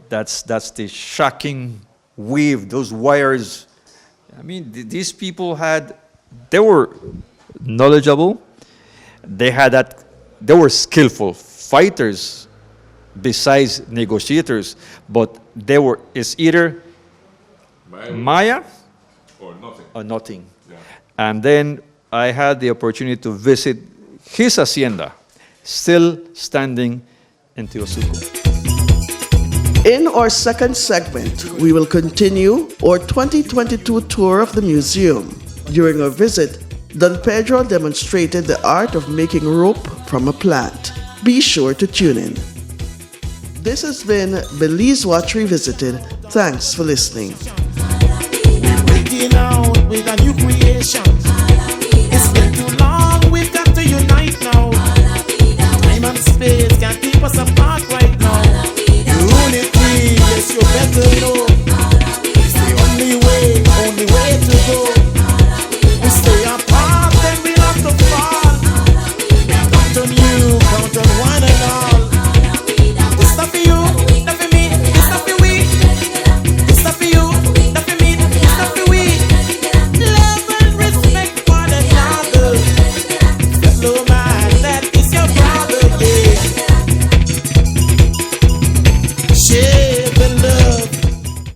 that's the shocking weave, those wires. I mean, these people they were knowledgeable. They were skillful fighters besides negotiators, but it's either Maya or nothing.
Yeah.
And then I had the opportunity to visit his hacienda, still standing in Tihosuco.
In our second segment, we will continue our 2022 tour of the museum. During our visit, Don Pedro demonstrated the art of making rope from a plant. Be sure to tune in. This has been Belize Watch Revisited. Thanks for listening.
We're breaking out with a new creation.